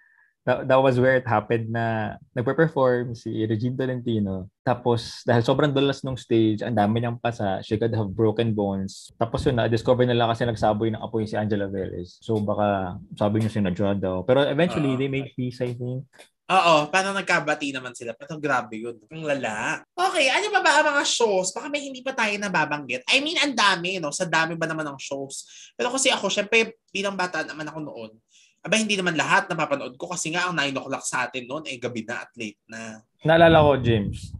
that was where it happened na nagpe-perform si Regine Tolentino. Tapos, dahil sobrang dulas nung stage, ang dami niyang pasa, she could have broken bones. Tapos yun, na-discover nila kasi nagsaboy ng apoy si Angela Velez. So, baka sabi niyo sinadya daw. Pero eventually, they made peace, I think. Oo, parang nagkabati naman sila. Pero grabe yun. Ang lala. Okay, ano pa ba ang mga shows? Baka may hindi pa tayo nababanggit. I mean, ang dami, Sa dami ba naman ng shows? Pero kasi ako, syempre, bilang bata naman ako noon, hindi naman lahat napapanood ko kasi nga ang 9 o'clock sa atin noon gabi na at late na. Naalala ko, James,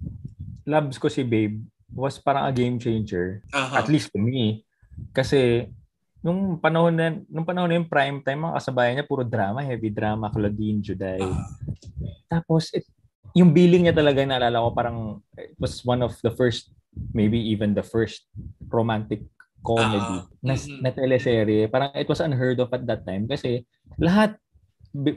Loves Ko Si Babe was parang a game changer. At least to me. Kasi nung panahon na yung prime time, ang kasabayan niya puro drama, heavy drama, Claudine, Juday. Tapos yung billing niya talaga, naalala ko, parang it was one of the first, maybe even the first romantic comedy na teleserye. Parang it was unheard of at that time kasi lahat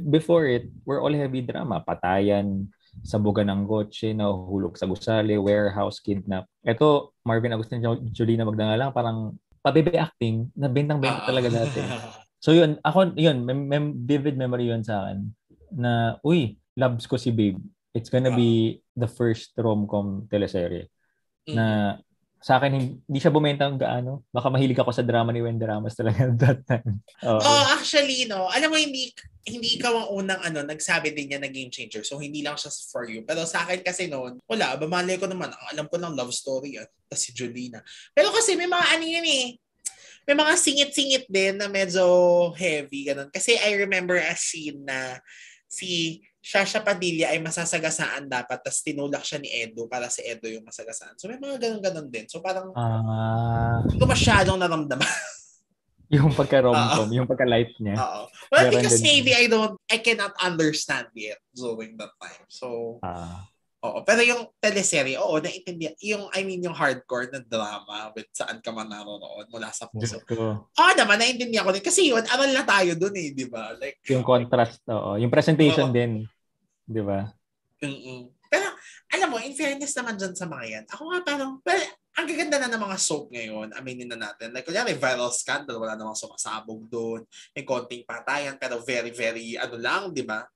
before it were all heavy drama. Patayan, sabugan ng kotse, nahuhulog sa gusali, warehouse, kidnap. Ito, Marvin Agustin, Jolina Magdangalang, parang pabebe acting na bentang-benta talaga dati. So yun, vivid memory yun sa akin na, Loves Ko Si Babe. It's gonna be the first rom-com teleserye na sa akin, hindi siya bumenta ng gaano. Baka mahilig ako sa drama ni Wendy Ramos talaga at that time. Actually, alam mo, hindi ikaw ang unang nagsabi din niya na game changer. So, hindi lang siya for you. Pero sa akin kasi noon, wala. Malay ko naman, alam ko ng love story tas si Jolina. Pero kasi may mga may mga singit-singit din na medyo heavy. Ganun. Kasi I remember a scene na si Shasha Padilla ay masasagasaan dapat, tas tinulak siya ni Edo para si Edo yung masagasaan. So may mga ganun-ganun din. So parang hindi ko masyadong naramdaman. Yung pagka-rom-com, yung pagka-light niya. Well, because maybe I cannot understand it during that time. So, pero yung teleserye, naintindihan. Yung hardcore na drama with saan ka man naroon mula sa puso. Naman, naintindihan ko din. Kasi yun, aral na tayo dun di ba? Like, yung contrast, yung presentation din. Di ba? Pero, alam mo, in fairness naman dyan sa mga yan, ako nga parang, ang gaganda na ng mga soap ngayon, aminin na natin. Like, kunyari, viral scandal, wala namang sumasabog doon, may konting patayan, pero very, very, lang, di ba?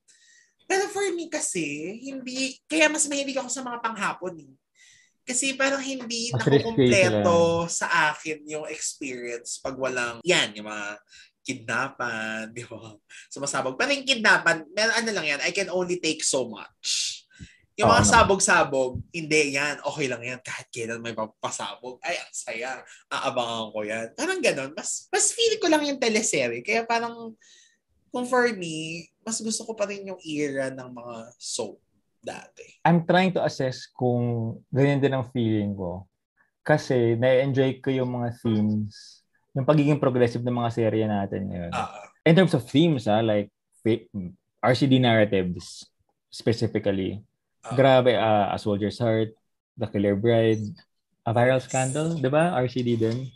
Pero for me kasi, kaya mas mahilig ako sa mga panghapon Kasi parang hindi Mas risky nakukumpleto sa akin yung experience pag walang, yan, yung mga kidnapan, di ba? Sumasabog. Pero yung kidnapan, ano lang yan, I can only take so much. Yung mga sabog-sabog, hindi yan, okay lang yan. Kahit kailan may papasabog, ay, ang saya. Aabangan ko yan. Parang ganon. Mas feel ko lang yung teleserye. Kaya parang, kung for me, mas gusto ko pa rin yung era ng mga soap dati. I'm trying to assess kung ganyan din ang feeling ko. Kasi na-enjoy ko yung mga themes, yung pagiging progressive ng mga serye natin ngayon. In terms of themes, like RCD narratives specifically. Grabe, A Soldier's Heart, The Killer Bride, A Viral Scandal, di ba? RCD din.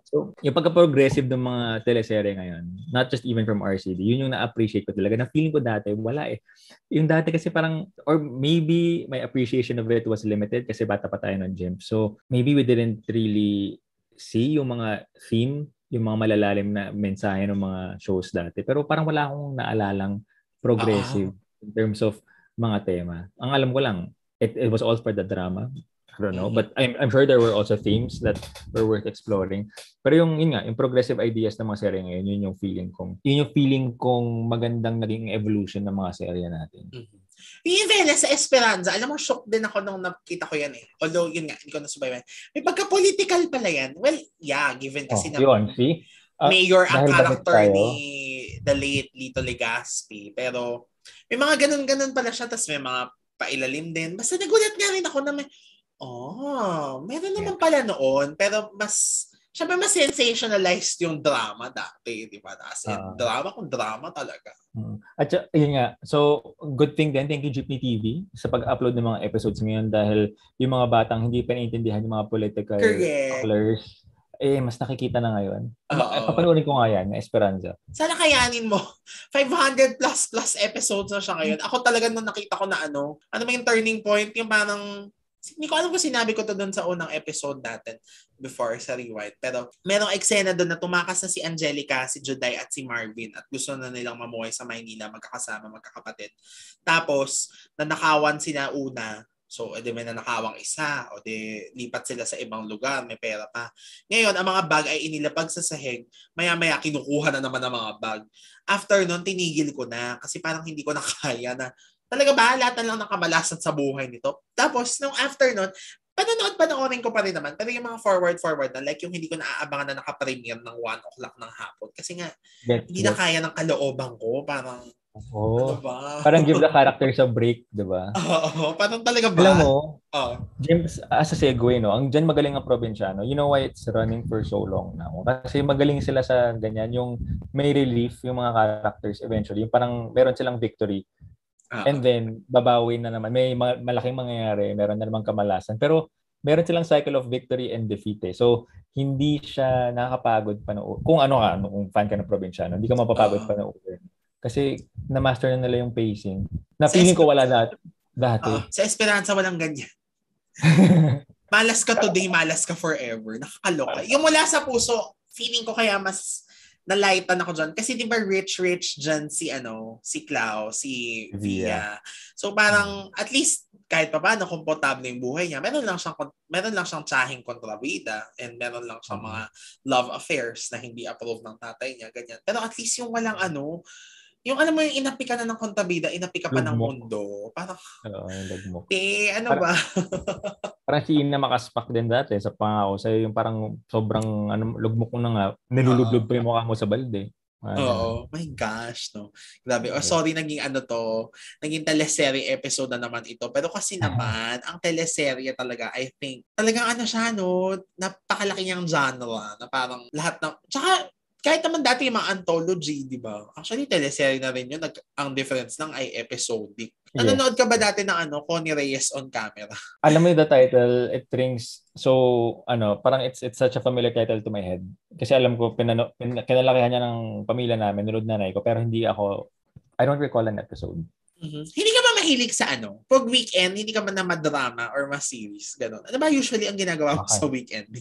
So, yung pagka-progressive ng mga teleserye ngayon, not just even from RCD, yun yung na-appreciate ko talaga. Na feeling ko dati, wala eh. Yung dati kasi parang, or maybe my appreciation of it was limited kasi bata pa tayo ng gym. So, maybe we didn't really see yung mga theme, yung mga malalalim na mensahe ng mga shows dati. Pero parang wala akong naalalang progressive in terms of mga tema. Ang alam ko lang, it was all for the drama. I don't know, but I'm sure there were also themes that were worth exploring. Pero yun nga, yung progressive ideas ng mga serye ngayon, yun yung feeling kong magandang naging evolution ng mga serye natin. Yung Venice sa Esperanza, alam mo, shock din ako nung nakita ko yan eh. Although, yun nga, hindi ko nasubayban. May pagka-political pala yan. Well, yeah, given kasi mayor ang character ni the late Lito Legazpi. Pero, may mga ganun-ganun pala siya, tapos may mga pailalim din. Basta nagulat nga rin ako na meron naman pala noon, pero syempre mas sensationalized yung drama dati, di ba? Kasi drama talaga. At yun nga, so good thing din, thank you Jeepney TV sa pag-upload ng mga episodes ngayon dahil yung mga batang hindi pa naiintindihan yung mga political colors, mas nakikita na ngayon. Papanoorin ko nga yan, na Esperanza. Sana kayanin mo. 500 plus episodes na siya ngayon. Ako talaga nung nakita ko na ano ba yung turning point, yung parang hindi ko alam kung sinabi ko to doon sa unang episode natin before sa Rewind. Pero merong eksena doon na tumakas na si Angelica, si Juday at si Marvin at gusto na nilang mamuhay sa Maynila, magkakasama, magkakapatid. Tapos, nanakawan sila una. So, edi may nanakawang isa o di lipat sila sa ibang lugar, may pera pa. Ngayon, ang mga bag ay inilapag sa sahig. Maya-maya, kinukuha na naman ang mga bag. After nun, tinigil ko na kasi parang hindi ko na kaya na talaga ba, lahat na lang ng kamalasan sa buhay nito. Tapos, nung after nun, panoorin ko pa rin naman. Pero yung mga forward na, like yung hindi ko naaabangan na naka-premiere ng 1 o'clock ng hapon. Kasi nga, hindi na kaya ng kalooban ko. Parang, ano ba? Parang give the characters a break, di ba? Oo, parang talaga ba? Alam mo, James, as a segue, no, ang dyan magaling ang probinsyano. You know why it's running for so long now? Kasi magaling sila sa ganyan. Yung may relief, yung mga characters eventually. Yung parang meron silang victory. And then, babawi na naman. May malaking mangyayari. Meron na naman kamalasan. Pero, meron silang cycle of victory and defeat eh. So, hindi siya nakakapagod panoorin. Kung kung fan ka ng probinsyano, hindi ka mapapagod panoorin. Kasi, na-master na nila yung pacing. Na feeling ko wala dati. Sa Esperanza, walang ganyan. Malas ka today, malas ka forever. Nakakaloka. Yung mula sa puso, feeling ko kaya mas nalightan ako dyan. Kasi di ba rich dyan si Clau, si Via. So parang at least kahit pa paano komportable yung buhay niya. Meron lang siyang tsahing kontrabida and meron lang siyang mga love affairs na hindi approve ng tatay niya, ganyan. Pero at least yung walang yung alam mo yung inapi ka na ng kontrabida, inapi ka pa ng mundo. Parang, yung lagmok. Ba? Parang si Ina makaspak din dati sa pangako sa'yo yung parang sobrang lugmok mo na nga, nilulublob pa yung mukha mo sa balde. Oo. My gosh, no. Grabe. Sorry, naging teleserye episode na naman ito. Pero kasi naman, ang teleserye talaga, I think, talagang siya, napakalaki niyang genre na parang lahat ng, tsaka, kahit naman dati yung mga anthology, di ba? Actually, teleserye na rin yun. Ang difference lang ay episodic. Nanonood ka ba dati ng Connie Reyes on Camera? Alam mo yung the title, it rings so, parang it's such a familiar title to my head. Kasi alam ko, kinalakihan niya ng pamilya namin, nunod nanay ko, pero I don't recall an episode. Mm-hmm. Hindi ka ba mahilig sa pag weekend, hindi ka ba na madrama or ma-series? Ganon. Ano ba usually ang ginagawa mo sa weekend?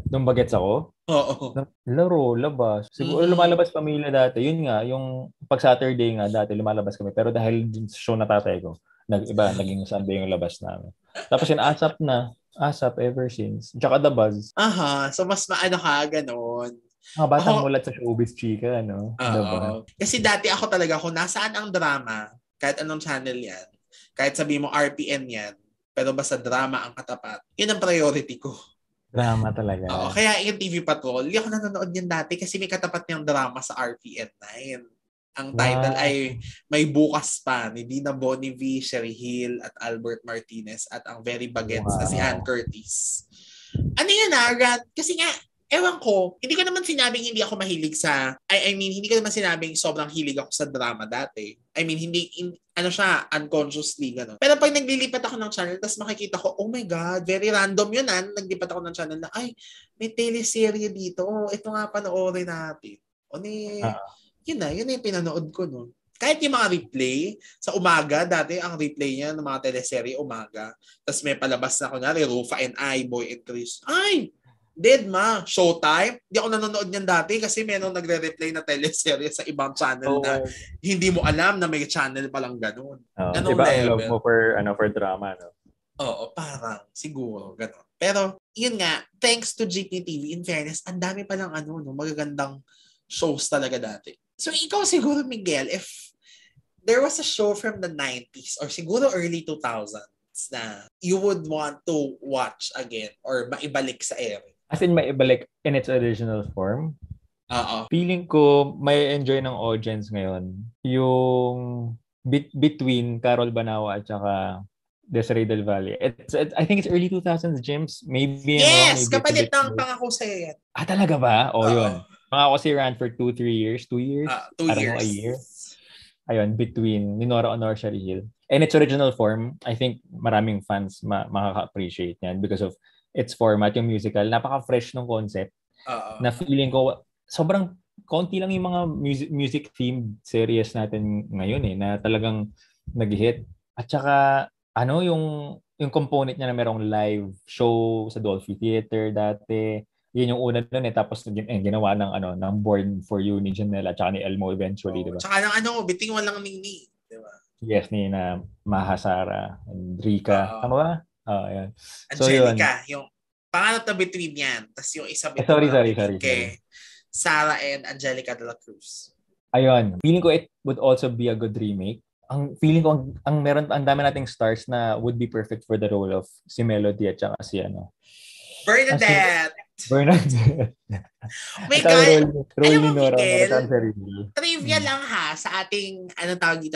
Nung bagets ako? Oo. Laro, labas. Siguro lumalabas pamilya dati. Yun nga, yung pag Saturday nga dati lumalabas kami. Pero dahil show na tatay ko, naging Sunday yung labas namin. Tapos yung ASAP na. ASAP ever since. Tsaka The Buzz. Aha. So, mas maano ka, ganon. Mga batang mulat sa showbiz chika, no? The Buzz. Kasi dati ako talaga, kung nasaan ang drama, kahit anong channel yan, kahit sabi mo RPN yan, pero basta drama ang katapat, yun ang priority ko. Drama talaga. Oo, kaya yung TV Patrol, hindi ako nanonood yan dati kasi may katapat niyang drama sa RPN 9. Ang title ay May Bukas Pa ni Dina Bonnevie, Sherry Hill at Albert Martinez at ang very bagets na si Ann Curtis. Ano yun kasi nga, ewan ko, hindi ko naman sinabing hindi ako mahilig sa, hindi ko naman sinabing sobrang hilig ako sa drama dati. Unconsciously, gano'n. Pero pag naglilipat ako ng channel, tapos makikita ko, oh my God, very random yun, naglipat ako ng channel na, ay, may teleserye dito, ito nga panoorin natin. Yun na yung pinanood ko nun. Kahit yung mga replay, sa umaga, dati ang replay niya ng mga teleserye, umaga. Tapos may palabas na, kunyari, Rufa and I, Boy and Chris. Ay! Deadma, Showtime. Hindi ako nanonood niyan dati kasi merong nagre-replay na teleserye sa ibang channel na hindi mo alam na may channel palang ganun. Ganong iba level. Ang love mo for drama, no? Oo, parang siguro ganun. Pero yun nga, thanks to GPTV, in fairness, ang dami palang magagandang shows talaga dati. So ikaw siguro, Miguel, if there was a show from the 90s or siguro early 2000s na you would want to watch again or maibalik sa air. As in, maibalik in its original form? Feeling ko, may enjoy ng audience ngayon yung between Carol Banawa at saka Desiree Del Valle. I think it's early 2000s, James. Maybe yes! Kapalit ng Pangako Sa'yo yan. Talaga ba? Yun. Pangako si ran for 2-3 years. 2 years? 2 years. A year. Ayun, between ni Nora Honor, Sherry Hill. In its original form, I think maraming fans makaka-appreciate yan because of its format, yung musical. Napaka-fresh ng concept. Na feeling ko, sobrang konti lang yung mga music-themed series natin ngayon na talagang nag-hit. At saka, yung component niya na merong live show sa Dolphy Theater dati. Yun yung una nun Tapos ginawa ng Born for You ni Janelle at saka ni Elmo eventually, diba? Tsaka biting walang Nini, diba? Yes, ni na Mahasara and Rika. Tama ba? Yan. Angelica, yung pangalan na between yan. Tapos yung isa sorry. kay Sarah and Angelica de la Cruz. Ayun. Feeling ko it would also be a good remake. Ang feeling ko, ang dami nating stars na would be perfect for the role of si Melody at saka si Bernadette! My God! Alam mo, Miguel, trivia lang sa ating,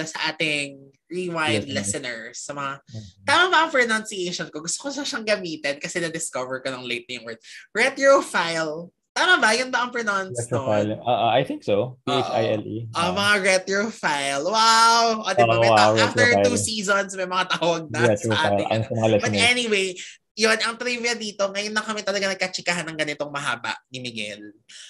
sa ating rewind listeners. Sa mga, tama ba ang pronunciation ko? Gusto ko siyang gamitin kasi na-discover ko ng late na yung word. Retrophile. Tama ba? Yun ba ang pronounce nun? I think so. Phile. Mga retrophile. Wow! After 2 seasons, may mga tawag na sa ating. But anyway, yun, ang trivia dito, ngayon na kami talaga nagkatsikahan ng ganitong mahaba ni Miguel.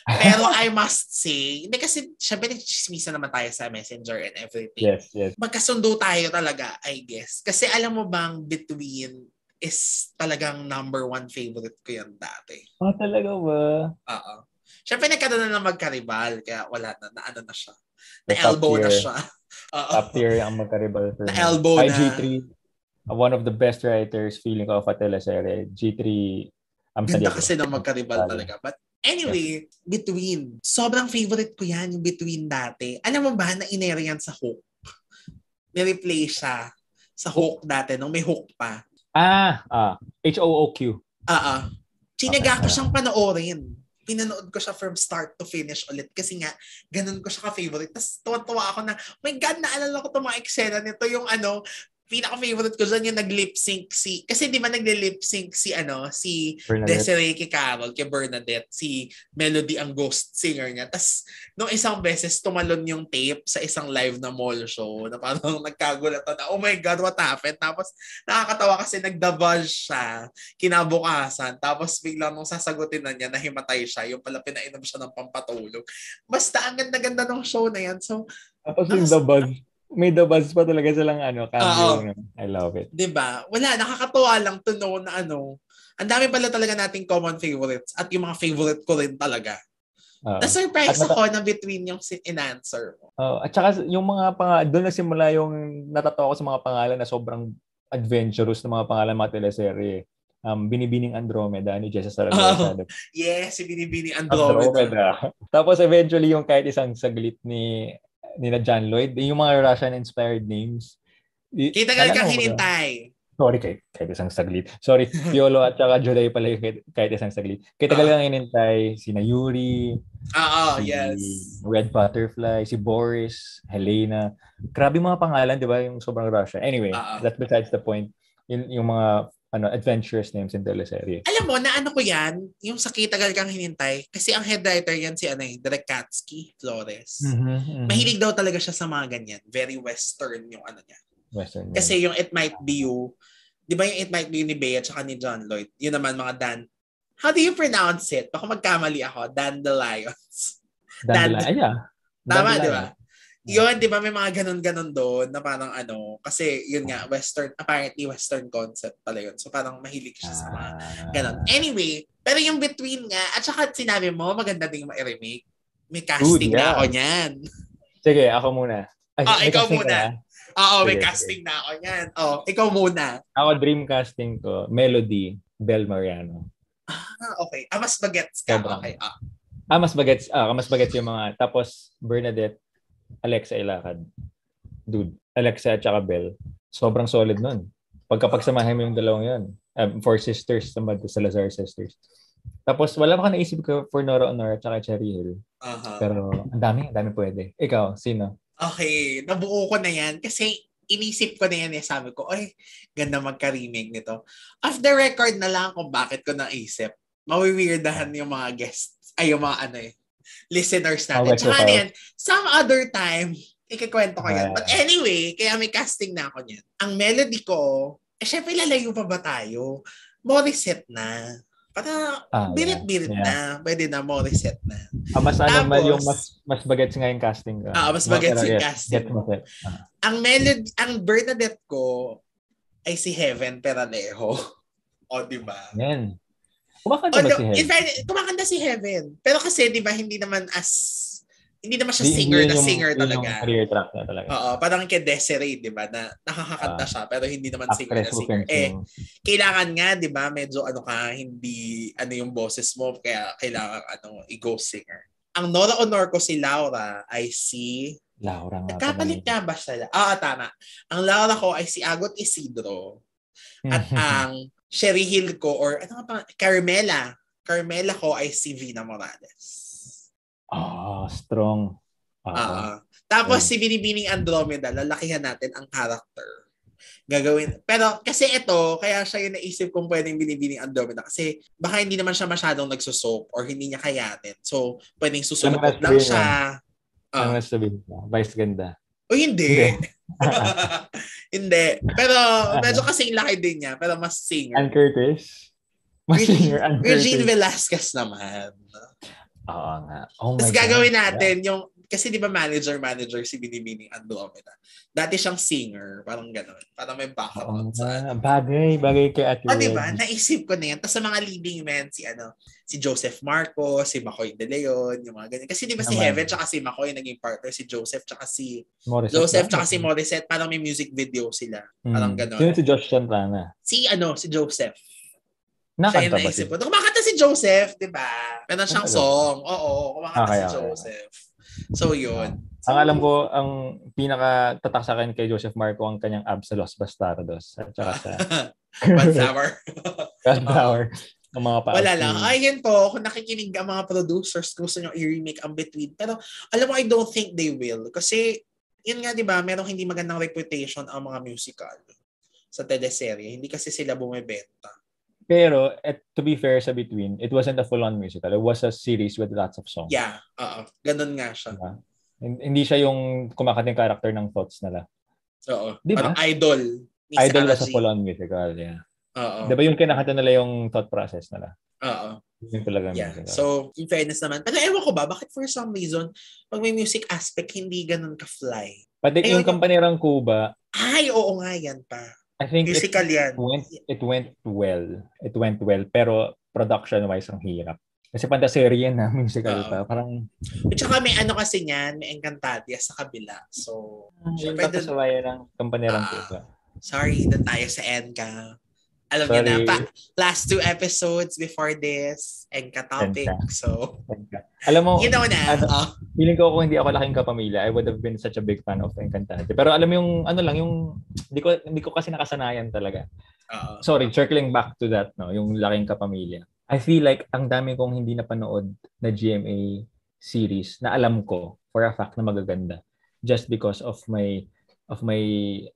Pero I must say, hindi kasi, syempre nagchismisa naman tayo sa Messenger and everything. Yes. Magkasundo tayo talaga, I guess. Kasi alam mo bang Between is talagang number 1 favorite ko yan dati. Talaga ba? Syempre nagkaroon na magkaribal, kaya wala na siya. Na-elbow na siya. Top tier ang magkaribal. Na-elbow na. G3. One of the best writers, feeling ko, of a teleserye. G3. Ganda kasi ng magkaribal talaga. But anyway, Between. Sobrang favorite ko yan, yung Between dati. Alam mo ba na inere yan sa Hook? Nireplay siya sa Hook dati, nung may Hook pa. HOOQ. Sinaga ko siyang panoorin. Pinanood ko siya from start to finish ulit kasi nga, ganun ko siya ka-favorite. Tapos tuwa-tuwa ako na, my God, naalala ko itong mga eksena nito, yung pinaka-favorite ko dyan yung nag-lip-sync kasi di ba nagle-lip-sync si Desiree kay Carol, kay Bernadette, si Melody ang ghost singer niya. Tapos, nung isang beses, tumalon yung tape sa isang live na mall show na parang nagkagulatan na, oh my God, what happened? Tapos, nakakatawa kasi nagdabuzz siya, kinabukasan, tapos biglang nung sasagutin na niya, nahimatay siya, yung pala pinainom siya ng pampatulog. Basta, ang ganda-ganda ng show na yan. So, tapos yung dabuzz. May The Buzz pa talaga silang cameo. I love it. Diba? Wala, nakakatuwa lang to know na ang dami pala talaga nating common favorites at yung mga favorite ko rin talaga. Na-surprise ako na Between yung in-answer mo. At saka yung mga doon nagsimula yung natatawa ko sa mga pangalan na sobrang adventurous na mga pangalan mga teleserye. Binibining Andromeda ni Jessa Saragosa. Yes, si Binibining Andromeda. Tapos eventually yung kahit isang saglit ni na John Lloyd, yung mga Russian-inspired names. Kitagal kang hinintay. Sorry, kahit isang saglit. Sorry, Piolo at saka Juday pala yung kahit isang saglit. Kitagal kang hinintay, si Yuri, yes. Red Butterfly, si Boris, Helena. Grabe mga pangalan, di ba? Yung sobrang Russia. Anyway, that's besides the point. Yung mga adventurous names in teleserye. Alam mo, naano ko yan, yung sa Kitagal kang hinintay, kasi ang head writer yan si Derek Katsky Flores. Mahilig daw talaga siya sa mga ganyan. Very western yung niya. Western. Kasi yung It Might Be You, di ba yung It Might Be You ni Bea at saka ni John Lloyd, yun naman mga how do you pronounce it? Baka magkamali ako. Dandelions. Yeah. Tama, di ba? Yun, di ba may mga ganun-ganun doon na parang kasi yun nga, apparently Western concept pala yun. So parang mahilig siya sa mga ganun. Anyway, pero yung Between nga, at saka sinabi mo, maganda ding ma-remake. May casting na ako niyan. Sige, ako muna. Ikaw muna. May casting na ako niyan. Ikaw muna. Ako dream casting ko, Melody, Bel Mariano. Okay. Mas bagets ka. Okay. Mas bagets yung mga. Tapos, Bernadette, Alexa Ilacad. Dude, Alexa at saka Bel. Sobrang solid nun. Pagkapagsamahin mo yung dalawang yun. Four sisters, sa Lazar sisters. Tapos, wala pa ka naisip ko for Nora Honor at saka Cherry Hill. Pero, ang dami pwede. Ikaw, sino? Okay, nabuo ko na yan. Kasi, inisip ko na yan sabi ko, ganda magka-remake nito. Off the record na lang kung bakit ko naisip. Mawiweirdahan yung mga guests, yung mga listeners natin. Tsaka yan, some other time, ikikwento ko yan. But anyway, kaya may casting na ako niyan. Ang melody ko, syempre lalayo pa ba tayo? Morissette na. Para birit-birit na. Pwede na, Morissette na. Mas yung mas bagets nga yung casting ka. Mas bagets yung casting. Ang melody, ang Bernadette ko ay si Heaven Peralejo. Di ba? Yan. Kumakanta ba si Heaven? In fact, kumakanta si Heaven. Pero kasi, di ba, hindi naman siya singer talaga. Yung career track niya talaga. Parang kay Desiree, di ba, na nakakakanta siya, pero hindi naman singer. Kailangan nga, di ba, medyo hindi, yung boses mo, kaya kailangan, i-go singer. Ang Nora Honor ko si Laura ay si... Laura nga. Nagkapalit nga ba siya? Tama. Ang Laura ko ay si Agot Isidro. At ang Cherry Hill ko, or Carmela. Carmela ko ay si Vina Morales. Strong. Tapos si Binibining Andromeda, lalakihan natin ang character. Gagawin. Pero kasi kaya siya yung naisip kong pwedeng Binibining Andromeda. Kasi baka hindi naman siya masyadong nagsusop or hindi niya kayanin. So, pwedeng susulupot lang siya. Ano sabihin mo? Vice ganda. Hindi. Hindi. Pero medyo kasing laki din niya. Pero mas singer. Ann Curtis? Mas singer Ann Curtis. Regine Velasquez naman. Oo nga. Oh my Tapos gagawin natin yung, kasi di ba manager si Binibining Andromeda. Dati siyang singer. Parang gano'n. Parang may background sa Bagay kay Ate di ba? Naisip ko na yan. Tapos sa mga leading men, si Joseph Marcos, si Macoy De Leon, yung mga ganyan. Kasi di ba si Heaven tsaka si Macoy naging partner, si Joseph tsaka si Morissette, parang may music video sila. Parang gano'n. Sino si Josh Santana? Si Joseph. Nakanta ba siya? Kumakanta si Joseph, di ba? Meron siyang song. Oo, kumakanta si Joseph. So, yun. Ang alam ko, ang pinaka-tatak sa akin kay Joseph Marco, ang kanyang Absalos Bastardos. At saka sa... Sunflower. Ang mga wala lang. Ayan po, kung nakikinig ang mga producers, gusto nyo i-remake ang Between. Pero, alam mo, I don't think they will. Kasi, yun nga, di ba, merong hindi magandang reputation ang mga musical sa teleserye. Hindi kasi sila bumibenta. Pero, to be fair sa Between, it wasn't a full-on musical. It was a series with lots of songs. Yeah, ganun nga siya. Diba? Hindi siya yung kumakanta yung character ng thoughts nila. Oo. Diba? Parang Idol. Idol was a full-on musical, yeah. Oo. Diba yung kinakanta nila yung thought process nila? Oo. Yung talaga musical. So, in fairness naman. Pero ewan ko ba, bakit for some reason, pag may music aspect, hindi ganun ka-fly? Pati yung Kampanirang Kuba. Ay, oo nga yan pa. I think musical yan. It went well. It went well. Pero production-wise, ang hirap. Kasi pantaserye na musical pa. Parang... At saka may kasi niyan, may Encantadia sa kabila. So, yung pagkasabayan ng Kampanirang Kuba. Sorry, doon tayo sa Enka. Alam niyo na, last 2 episodes before this, Enka topic. So, alam mo, you know na. Feeling ko kung hindi ako laking kapamilya, I would have been such a big fan of Encantate. Pero alam mo yung, hindi ko kasi nakasanayan talaga. Sorry, circling back to that, no, yung laking kapamilya. I feel like ang dami kong hindi napanood na GMA series na alam ko for a fact na magaganda just because of my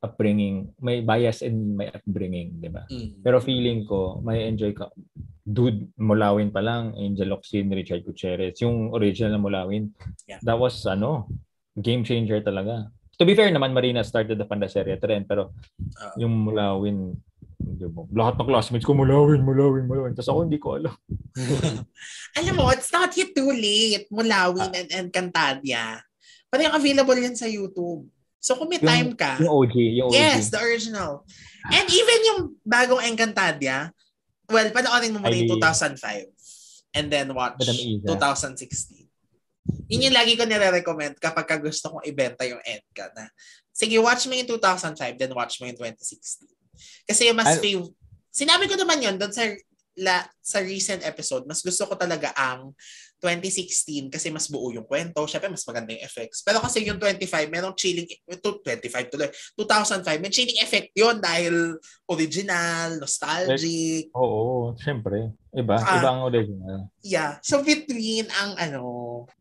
upbringing, may bias in my upbringing, di ba? Pero feeling ko, may enjoy ka. Dude, Mulawin pa lang, Angel Locsin, Richard Gutierrez, yung original na Mulawin, that was, game changer talaga. To be fair naman, Marina started the Pandaserya trend, pero yung Mulawin, lahat ng classmates ko, Mulawin. Tapos ako, hindi ko alam. Alam mo, it's not yet too late. Mulawin and Cantadia. Parang available yan sa YouTube. So kung may time ka, yung OG. Yes, the original. And even yung bagong Encantadia, well, panoorin mo muna yung 2005 and then watch 2016. Yun yung lagi ko nire-recommend kapag gusto kong ibenta yung Enca na. Sige, watch mo yung 2005 then watch mo yung 2016. Kasi yung mas sinabi ko naman yun doon sa recent episode, mas gusto ko talaga ang 2016 kasi mas buo yung kwento. Syempre, mas maganda yung effects. Pero kasi yung 25, merong chilling, 2005, may chilling effect yun dahil original, nostalgic. Oo, syempre. Iba ang original. Yeah. So, between ang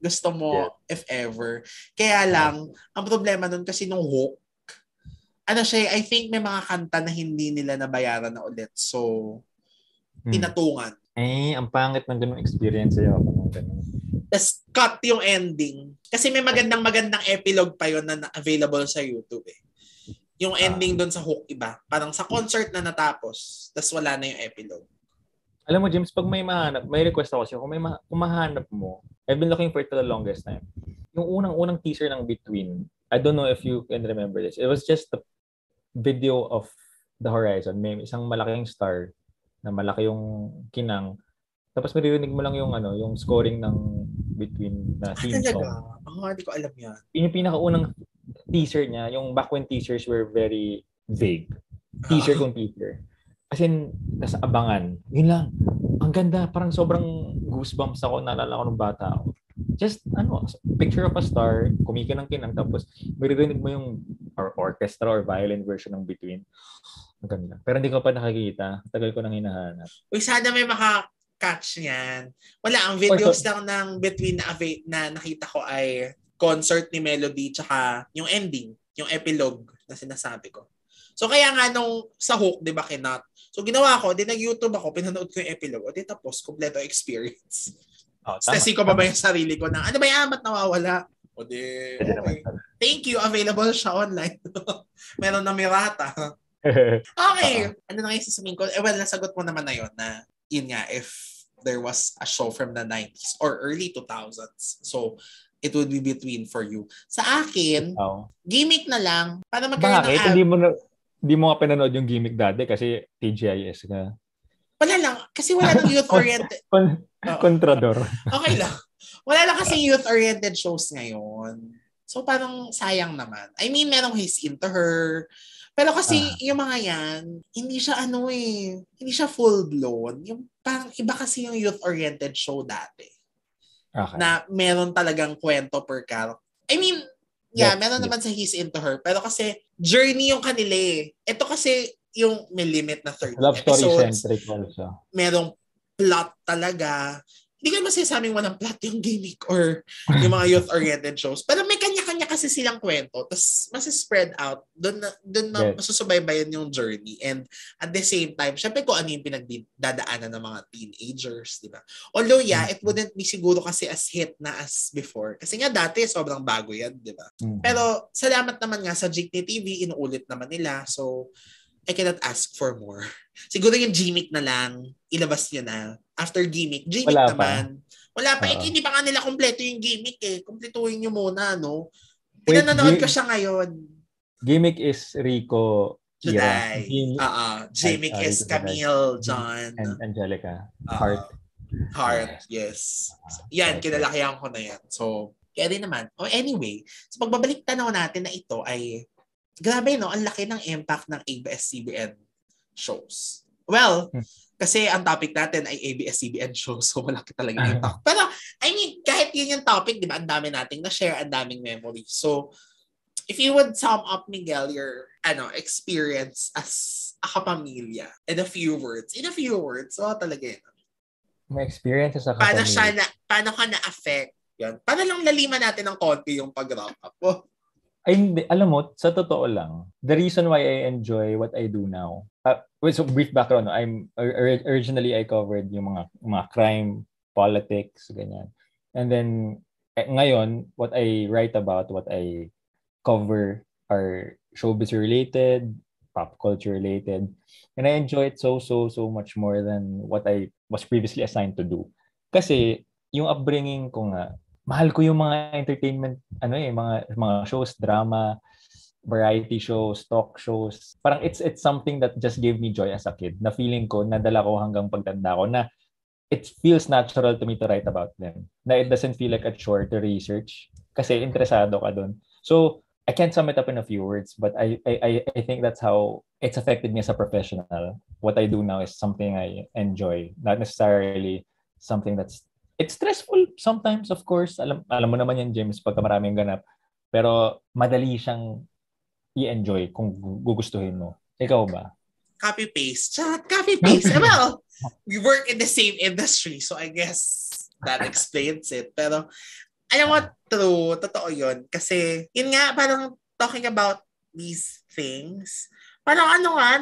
gusto mo, if ever. Kaya lang, ang problema nun kasi nung Hook, I think may mga kanta na hindi nila nabayaran na ulit. So, pinatungan. Ang pangit ng ganung experience sa'yo. Tapos cut yung ending. Kasi may magandang epilogue pa yun na available sa YouTube eh. Yung ending doon sa Hook iba. Parang sa concert na natapos. Tapos wala na yung epilogue. Alam mo, James, pag may request ako sa'yo, kung mahanap mo, I've been looking for it for the longest time. Yung unang teaser ng Between, I don't know if you can remember this. It was just the video of the horizon. May isang malaking star na malaki yung kinang. Tapos maririnig mo lang yung scoring ng Between na theme song. Hindi ko alam yan. Yung pinakaunang teaser niya, yung back when teasers were very vague. Teaser kung teaser. As in, tas abangan. Yun lang. Ang ganda. Parang sobrang goosebumps ako. Naalala ko nung bata ako. Just, picture of a star, kumikinang-kinang, tapos maririnig mo yung orchestra or violin version ng Between. Ang ganda. Pero hindi ko pa nakikita. Tagal ko nang hinahanap. Uy, sana may catch niyan. Wala, ang videos lang ng Between na nakita ko ay concert ni Melody tsaka yung ending, yung epilogue na sinasabi ko. So kaya nga nung sa Hook, di ba, kinot. So ginawa ko, nag-YouTube ako, pinanood ko yung epilogue, o tapos, kompleto experience. Stasi ko ba yung sarili ko na, ano ba yan, ba't nawawala? O okay. Thank you, available siya online. Meron na Mirata. Okay. Ano na ngayon sasabihin ko? Well, nasagot mo naman na yun na yun nga, if there was a show from the 90s or early 2000s. So, it would be Between for you. Sa akin, gimmick na lang para magkaroon ng... Bakit? Hindi mo nga pinanood yung gimmick dati kasi TGIS ka. Wala lang. Kasi wala nang youth-oriented... Kontrador. Okay lang. Wala lang kasi youth-oriented shows ngayon. So, parang sayang naman. I mean, merong He's Into Her. Pero kasi yung mga yan, hindi siya hindi siya full-blown. Yung parang iba kasi yung youth-oriented show dati. Okay. Na meron talagang kwento per character. I mean, meron naman sa He's Into Her. Pero kasi journey yung kanila eh. Ito kasi yung may limit na 30 love episodes. Love story-centric also. Merong plot talaga. Hindi ko masasabing walang plot yung gimmick or yung mga youth-oriented shows. Pero may kanya-kanya kasi silang kwento. Tapos spread out. Doon na masusubaybayan yung journey. And at the same time, syempre kung ano yung pinagdadaanan ng mga teenagers, di ba? Although it wouldn't be siguro kasi as hit na as before. Kasi nga dati sobrang bago yan, di ba? Pero salamat naman nga sa JT TV, inuulit naman nila. So, I cannot ask for more. Siguro yung gimmick na lang, ilabas nyo na. After gimmick naman. Wala pa. Hindi pa nga nila kompleto yung gimmick eh. Kompletuhin nyo muna, no? Pinanonood ko siya ngayon. Gimmick is Rico Kira. Gimmick is Camille, John. And Angelica. Heart, yes. Yan, kinalakihan ko na yan. So, kaya rin naman. Anyway, so pagbabalik tanaw natin na ito ay grabe, no? Ang laki ng impact ng ABS-CBN shows. Well, kasi ang topic natin ay ABS-CBN show, so malaki talaga yung impact. Pero, I mean, kahit yun yung topic, di ba, ang dami nating na-share, ang daming memories. So, if you would sum up, Miguel, your experience as a kapamilya in a few words, so talaga yun. My experience as a kapamilya. Paano ka na-affect? Yan. Paano lang laliman natin ng konti yung pag-wrap up? Ay, hindi. Alam mo, sa totoo lang, the reason why I enjoy what I do now, so brief background, originally I covered yung mga crime, politics, ganyan. And then, ngayon, what I write about, what I cover are showbiz related, pop culture related. And I enjoy it so much more than what I was previously assigned to do. Kasi, yung upbringing ko nga, mahal ko yung mga entertainment, mga shows, drama, variety shows, talk shows. Parang it's something that just gave me joy as a kid. Na feeling ko, nadala ko hanggang pagtanda ko na it feels natural to me to write about them. Na it doesn't feel like a chore to research kasi interesado ka dun. So, I can't sum it up in a few words, but I think that's how it's affected me as a professional. What I do now is something I enjoy, not necessarily something it's stressful sometimes, of course. Alam mo naman yan, James, pagka maraming ganap. Pero madali siyang i-enjoy kung gugustuhin mo. Ikaw ba? Copy-paste. Copy-paste. Well, we work in the same industry, so I guess that explains it. Pero, alam mo, true, totoo yun. Kasi, yun nga, parang talking about these things, parang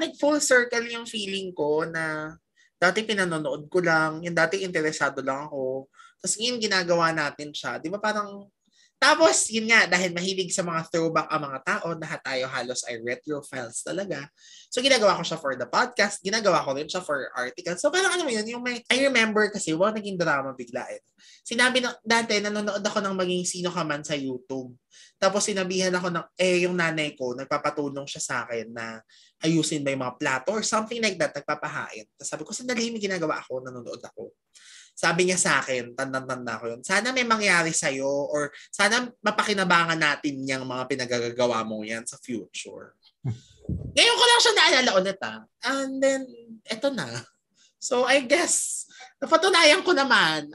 nag-full circle yung feeling ko na dati pinanonood ko lang, yung dati interesado lang ako. Tapos yun, ginagawa natin siya. Di ba parang, tapos yun nga, dahil mahilig sa mga throwback ang mga tao, lahat tayo halos ay retrophiles talaga. So ginagawa ko siya for the podcast, ginagawa ko rin siya for articles. So parang I remember kasi, naging drama bigla eh. Sinabi dati, nanonood ako ng Maging Sino Ka Man sa YouTube. Tapos sinabihan ako yung nanay ko, nagpapatulong siya sa akin na ayusin ba yung mga plato or something like that, nagpapahain. Tapos sabi ko, sandali, may ginagawa ako, nanonood ako. Sabi niya sa akin, tanda ko yun, sana may mangyari sa'yo or sana mapakinabangan natin yung mga pinagagawa mo yan sa future. Ngayon ko lang siya naalala ulit And then, eto na. So, I guess, napatunayan ko naman,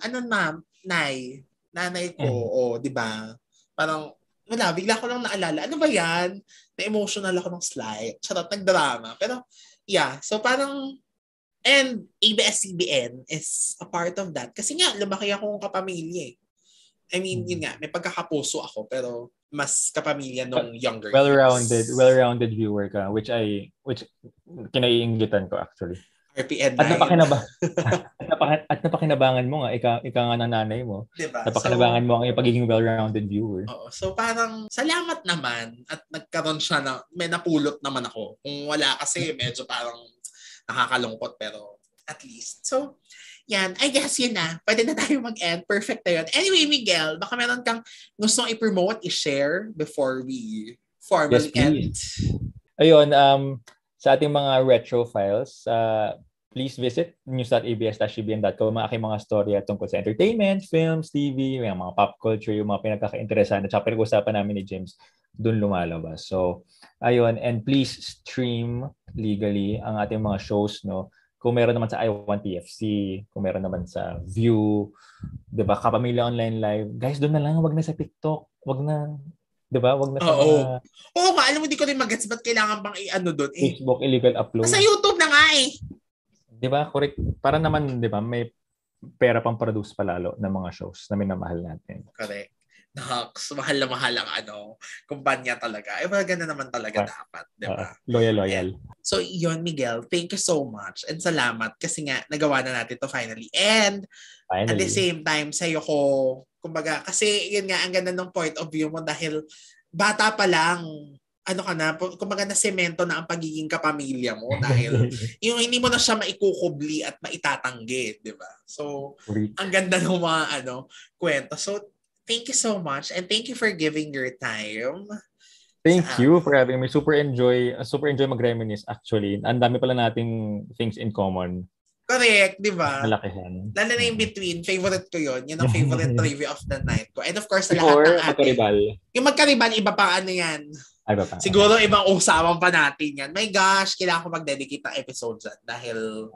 nanay ko, di ba? Parang, wala, bigla ko lang naalala. Ano ba yan? Na-emotional ako ng slide. Charot, nag-drama. Pero, yeah. So, parang, and ABS-CBN is a part of that. Kasi nga, lumaki akong kapamilya eh. I mean, yun nga, may pagkakapuso ako, pero mas kapamilya nung younger years. Well-rounded viewer ka, which kinaiinggitan ko actually. RPN 9. At napakinabangan mo nga, ika nga ng nanay mo. Diba? Napakinabangan mo ang pagiging well-rounded viewer. Oo. So parang, salamat naman at nagkaroon siya may napulot naman ako. Kung wala kasi, medyo parang nakakalungkot pero at least. So, yan. I guess yun na. Pwede na tayo mag-end. Perfect na yun. Anyway, Miguel, baka meron kang gustong i-promote, i-share before we formally end. Ayun, sa ating mga retro files, please visit news.abs-cbn.com ang aking mga storya tungkol sa entertainment, films, TV, mga pop culture, yung mga pinagkaka-interesan at saka pinag-usapan namin ni James doon lumalabas. So, ayun, and please stream legally ang ating mga shows, no? Kung meron naman sa I1TFC, kung meron naman sa View, 'di ba? Kapamilya Online Live. Guys, doon na lang, wag na sa TikTok, wag na, 'di ba? Wag na sa Oo, alam mo di ko rin magets ba't kailangan bang i-ano doon eh. Facebook illegal upload. Sa YouTube na nga eh. 'Di ba? Correct. Para naman, 'di ba, may pera pang produce palalo ng mga shows na minamahal natin. Correct. Naks, mahal ang kumpanya talaga. Maganda naman talaga dapat, di ba? Loyal. So, yun, Miguel, thank you so much and salamat kasi nga nagawa na natin to finally. And at the same time, sa'yo ko, kumbaga, kasi yun nga, ang ganda ng point of view mo dahil bata pa lang, kumbaga na semento na ang pagiging kapamilya mo dahil yung hindi mo na siya maikukubli at maitatanggi, di ba? So, ang ganda ng mga kwento. So, thank you so much and thank you for giving your time. Thank you for having me. Super enjoy mag-reminisce actually. Ang dami pala nating things in common. Correct, di ba? Malakihan. Lalo na in between, favorite ko yun. Yun ang favorite trivia of the night ko. And of course, sa lahat ng magkaribal. Yung magkaribal, iba pa yan. Ay, ba pa? Siguro ibang usapan pa natin yan. My gosh, kailangan ko mag-dedicate ng episode dyan dahil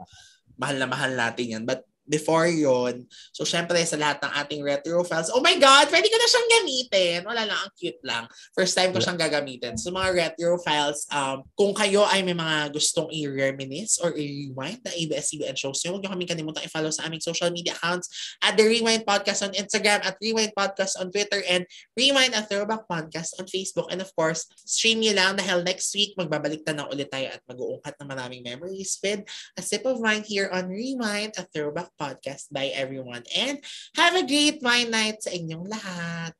mahal na mahal natin yan. But before yon, so syempre sa lahat ng ating retro files, oh my God, pwede ko na siyang gamitin. Wala lang, ang cute lang. First time ko siyang gagamitin. So mga retro files, kung kayo ay may mga gustong i-reminisce or i-rewind na ABS-CBN shows nyo, huwag nyo kami kalimutan i-follow sa aming social media accounts at The Rewind Podcast on Instagram, at Rewind Podcast on Twitter, and Rewind a Throwback Podcast on Facebook. And of course, stream nyo lang dahil next week magbabalik na ulit tayo at mag-uungkat ng maraming memories with A Sip of Wine here on Rewind a Throwback Podcast by everyone. And have a great wine night sa inyong lahat.